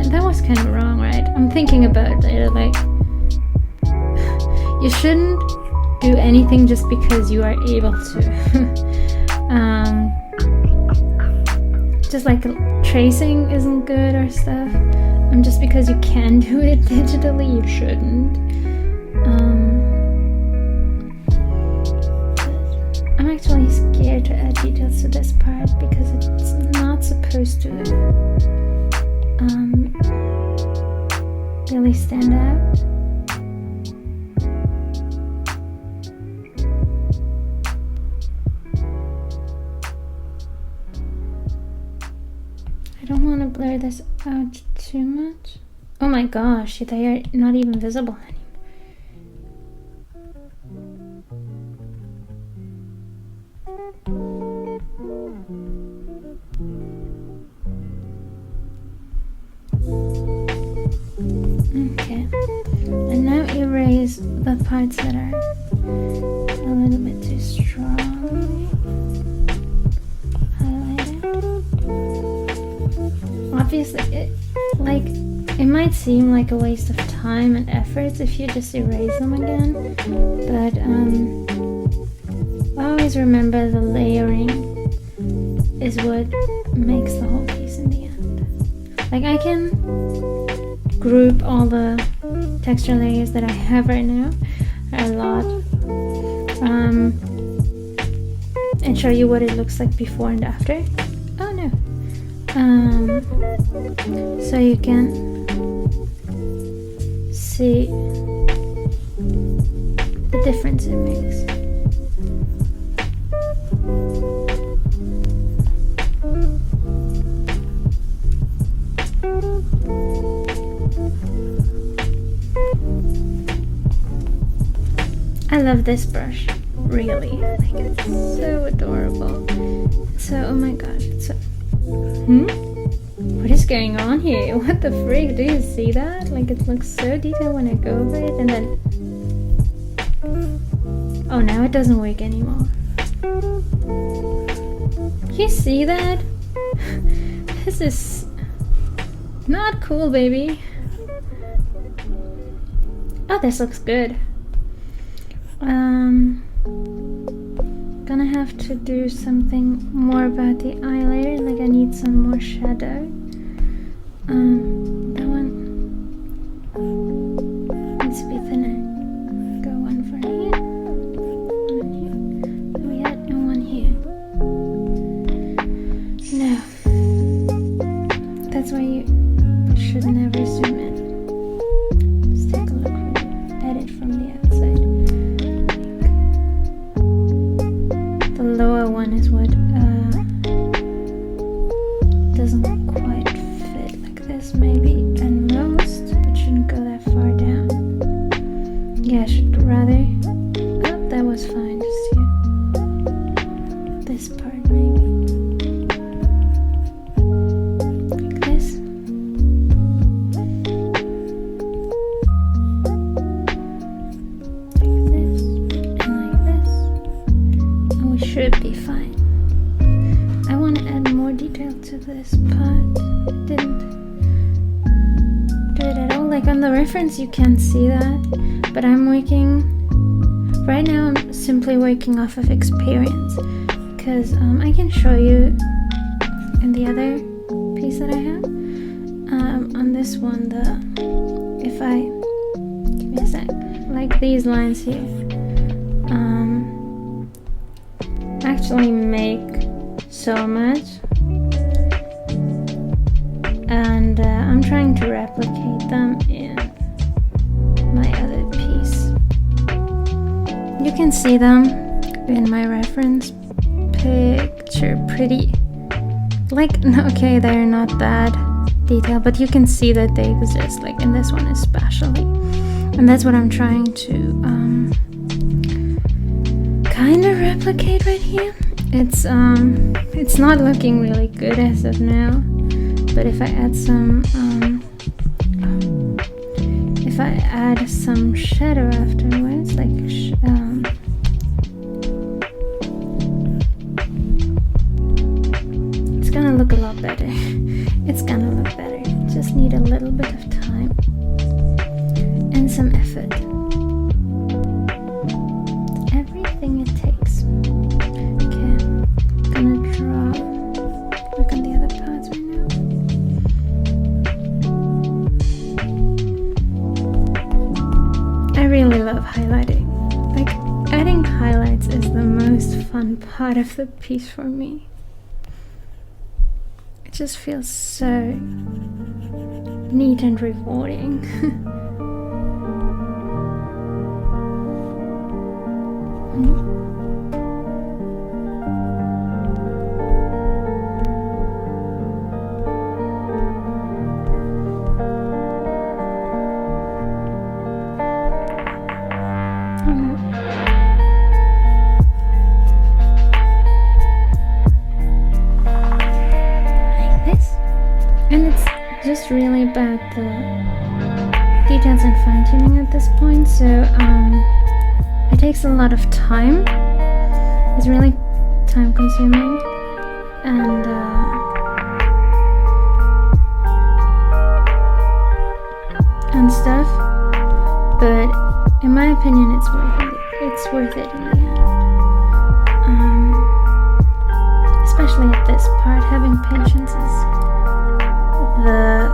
that was kind of wrong, right? I'm thinking about it, like, you shouldn't do anything just because you are able to. Just like tracing isn't good or stuff. Just because you can do it digitally, you shouldn't. this part because it's not supposed to really stand out. I don't want to blur this out too much. Oh my gosh, they are not even visible anymore. Okay, and now erase the parts that are a little bit too strong. Highlight it. Obviously, it might seem like a waste of time and efforts if you just erase them again, but always remember the layering is what makes the whole piece in the end. Like, I can group all the texture layers that I have right now, a lot, and show you what it looks like before and after. Oh no. So you can see the difference it makes. I love this brush, really. Like, it's so adorable. So, oh my gosh, it's so... What is going on here? What the freak? Do you see that? Like, it looks so detailed when I go over it, and then... Oh, now it doesn't work anymore. You see that? This is... not cool, baby. Oh, this looks good. Gonna have to do something more about the eye layer. Like, I need some more shadow. That one needs to be thinner. Go one for here, one here. Oh yeah, and one here. No, that's why you should never zoom in. Let's take a look for the edit from the outside. The lower one is what doesn't quite fit, like this maybe, and most, but shouldn't go that far down. Yeah, I should rather, oh, that was fine, just here. This part maybe. Like this. Like this, and like this. And we should be fine. I want to add more detail to this part. I didn't do it at all. Like, on the reference you can see that, but I'm working right now. I'm simply working off of experience, because I can show you in the other piece that I have. On this one, if I give me a sec, like these lines here, actually make so much, and I'm trying to replicate them in my other piece. You can see them in my reference picture pretty, like, okay, they're not that detailed, but you can see that they exist, like in this one especially, and that's what I'm trying to kind of replicate right here. It's not looking really good as of now, but if I add some shadow afterwards, like it's gonna look a lot better. It's gonna look better. Just need a little bit of time and some effort. Everything it takes. Okay, gonna work on the other parts right now. I really love highlighting. Like, adding highlights is the most fun part of the piece for me. just feels so neat and rewarding. Just really about the details and fine-tuning at this point, so it takes a lot of time. It's really time consuming and stuff, but in my opinion it's worth it in the end. Especially at this part, having patience is the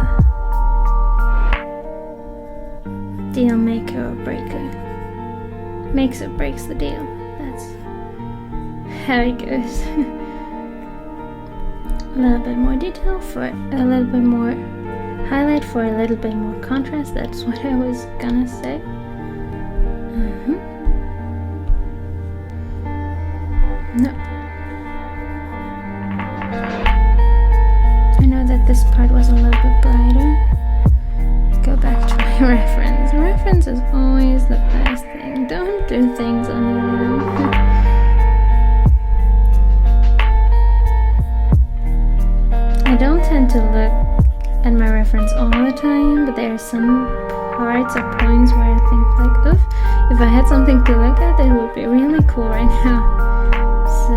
deal maker or breaker. Makes or breaks the deal. That's how it goes. A little bit more detail for a little bit more highlight for a little bit more contrast. That's what I was gonna say. No. This part was a little bit brighter. Go back to my reference. Reference is always the best thing. Don't do things on your own. I don't tend to look at my reference all the time, but there are some parts or points where I think like, oof, if I had something to look at, it would be really cool right now. So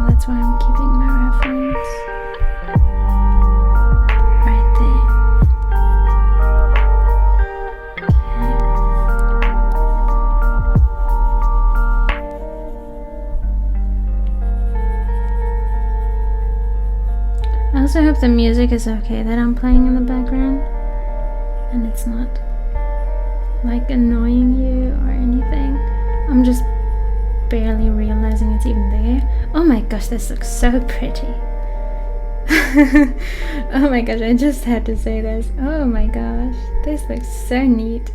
that's why I'm keeping my reference. I also hope the music is okay that I'm playing in the background and it's not like annoying you or anything. I'm just barely realizing it's even there. Oh my gosh, this looks so pretty. Oh my gosh, I just had to say this. Oh my gosh, this looks so neat.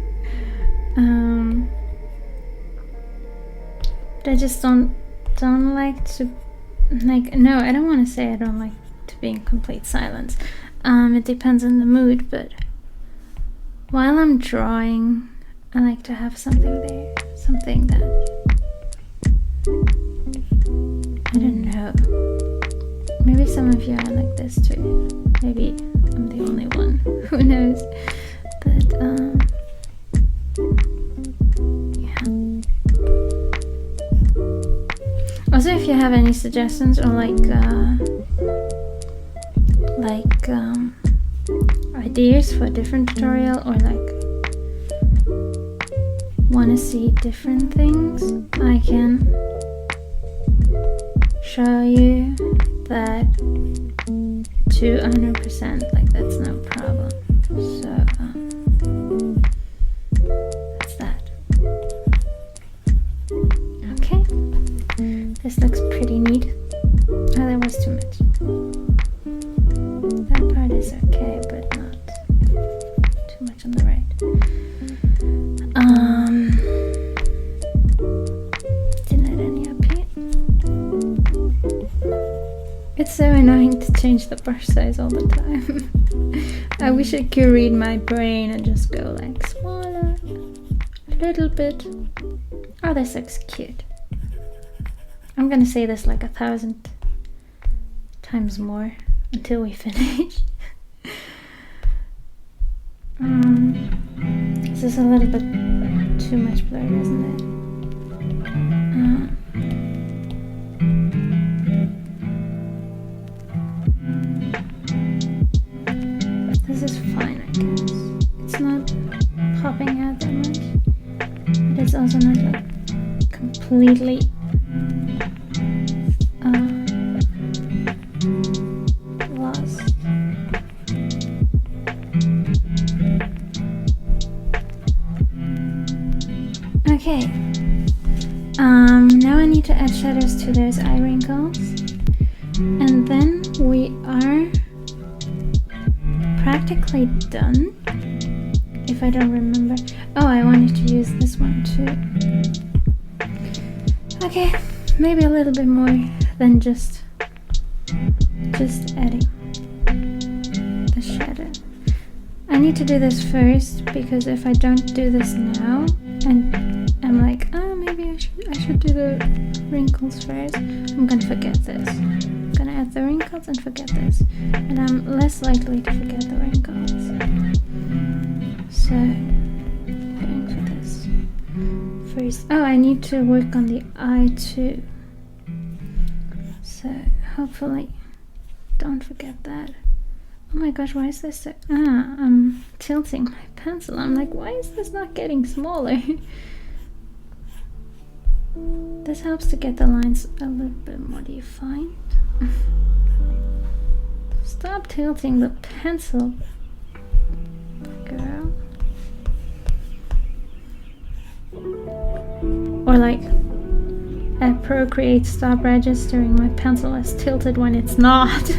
But I just don't like to, like, no, I don't want to say I don't like to be in complete silence. It depends on the mood, but while I'm drawing, I like to have something there, something that, I don't know, maybe some of you are like this too, maybe I'm the only one, who knows, but yeah. Also, if you have any suggestions or ideas for a different tutorial, or like want to see different things, I can show you that to 100%, like that's no problem. So that's that. Okay, this looks pretty neat. Oh, that was too much. That part is okay, but not too much on the right. Didn't add any up here. It's so annoying to change the brush size all the time. I wish I could read my brain and just go like smaller, a little bit. Oh, this looks cute. I'm gonna say this like 1,000 times more until we finish. This is a little bit too much blur, isn't it? This is fine, I guess. It's not popping out that much, but it's also not like completely lost. Okay, now I need to add shadows to those eye wrinkles, and then we are practically done. If I don't remember. Oh, I wanted to use this one too. Okay, maybe a little bit more than just adding the shadow. I need to do this first, because if I don't do this now and I'm like, oh, maybe I should do the wrinkles first, I'm gonna forget this. I'm gonna add the wrinkles and forget this, and I'm less likely to forget the wrinkles. So going for this first. Oh, I need to work on the eye too, so hopefully don't forget that. Oh my gosh, why is this so... I'm tilting my pencil. I'm like, why is this not getting smaller? This helps to get the lines a little bit more defined. Stop tilting the pencil, girl. Or like, at Procreate, stop registering my pencil as tilted when it's not.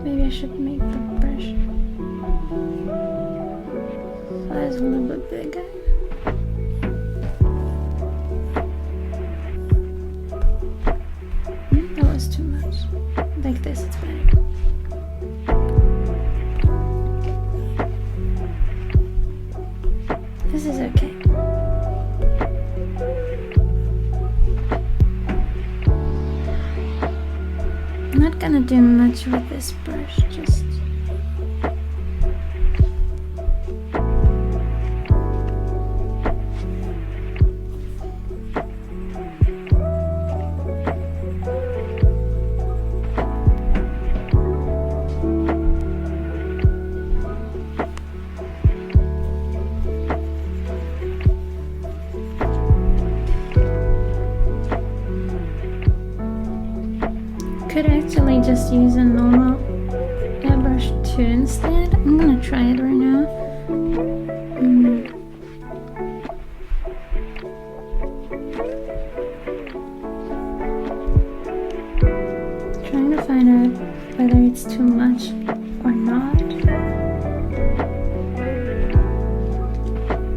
Maybe I should make the brush size a little bit bigger. That was too much. Like this, it's better. This is okay. I'm not gonna do much with this brush, just... Could actually just use a normal airbrush too instead. I'm gonna try it right now. Trying to find out whether it's too much or not.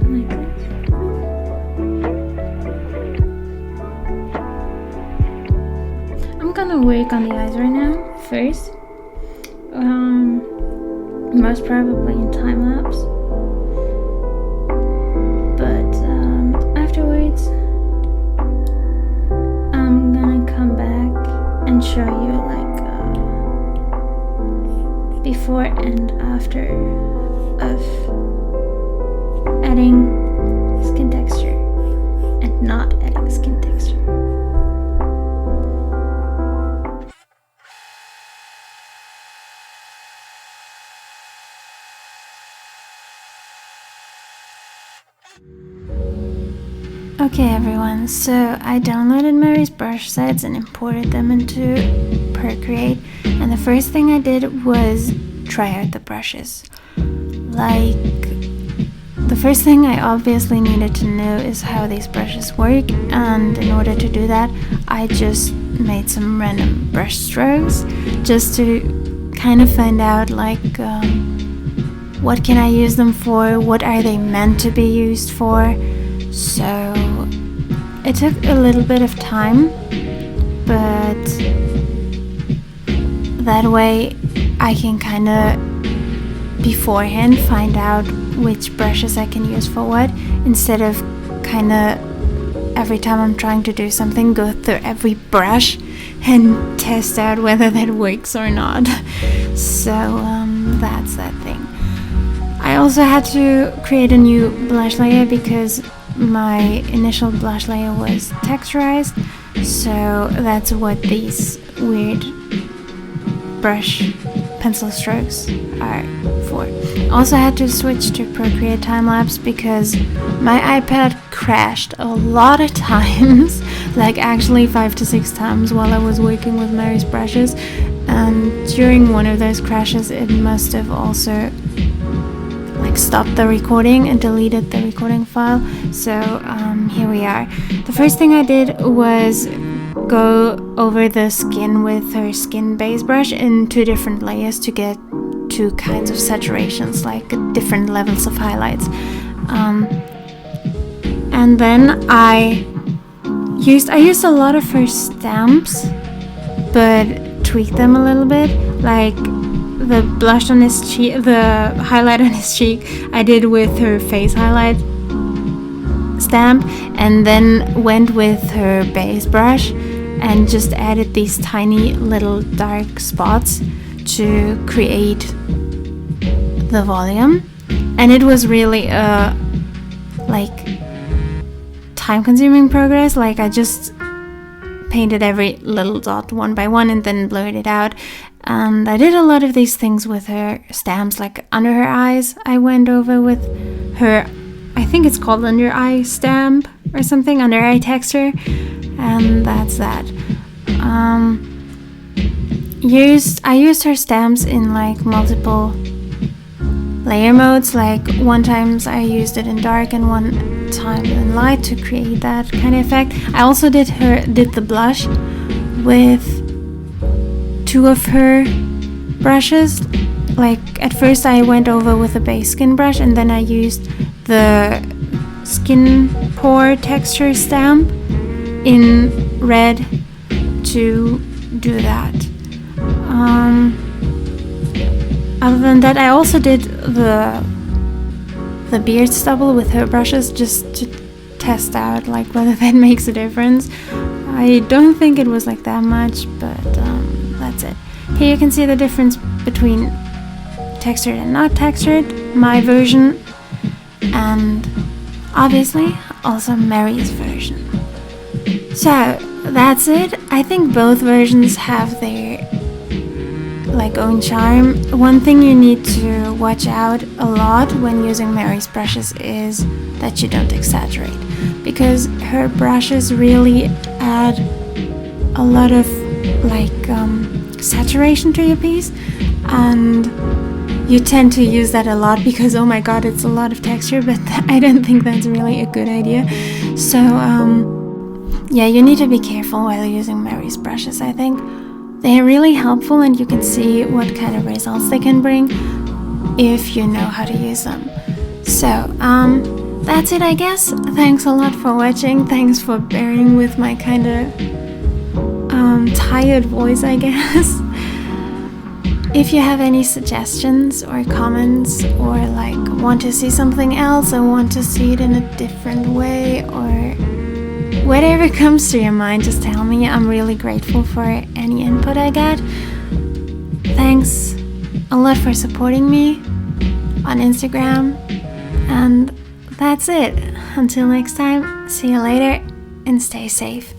Like this. I'm gonna work on the eyes right now first. Most probably in time lapse. But afterwards, I'm gonna come back and show you like before and after of adding skin texture and not adding skin texture. Okay everyone, so I downloaded Mary's brush sets and imported them into Procreate, and the first thing I did was try out the brushes. Like, the first thing I obviously needed to know is how these brushes work, and in order to do that I just made some random brush strokes just to kind of find out like what can I use them for, what are they meant to be used for. So it took a little bit of time, but that way I can kind of beforehand find out which brushes I can use for what, instead of kind of every time I'm trying to do something go through every brush and test out whether that works or not. So that's that thing. I also had to create a new blush layer because my initial blush layer was texturized, so that's what these weird brush pencil strokes are for. Also had to switch to Procreate time-lapse because my iPad crashed a lot of times, like actually 5 to 6 times while I was working with Mary's brushes, and during one of those crashes it must have also like stopped the recording and deleted the recording file. So here we are. The first thing I did was go over the skin with her skin base brush in 2 different layers to get 2 kinds of saturations, like different levels of highlights. And then I used a lot of her stamps, but tweaked them a little bit. Like the blush on his cheek, the highlight on his cheek, I did with her face highlight stamp, and then went with her base brush and just added these tiny little dark spots to create the volume. And it was really like time-consuming progress. Like I just painted every little dot one by one and then blurred it out. And I did a lot of these things with her stamps, like under her eyes. I went over with her, I think it's called under eye stamp or something, under eye texture, and that's that. I used her stamps in like multiple layer modes. Like one times I used it in dark and one time in light to create that kind of effect. I also did the blush with 2 of her brushes. Like at first I went over with a base skin brush, and then I used the skin pore texture stamp in red to do that. Other than that, I also did the beard stubble with her brushes just to test out like whether that makes a difference. I don't think it was like that much, but that's it. Here you can see the difference between textured and not textured, my version, and obviously also Mary's version. So that's it. I think both versions have their like own charm. One thing you need to watch out a lot when using Mary's brushes is that you don't exaggerate, because her brushes really add a lot of like saturation to your piece, and you tend to use that a lot because oh my god, it's a lot of texture, but I don't think that's really a good idea. So yeah, you need to be careful while using Mary's brushes. I think they're really helpful, and you can see what kind of results they can bring if you know how to use them. So that's it, I guess. Thanks a lot for watching. Thanks for bearing with my kind of tired voice, I guess. If you have any suggestions or comments, or like want to see something else, or want to see it in a different way, or whatever comes to your mind, just tell me. I'm really grateful for any input I get. Thanks a lot for supporting me on Instagram. And that's it. Until next time, see you later and stay safe.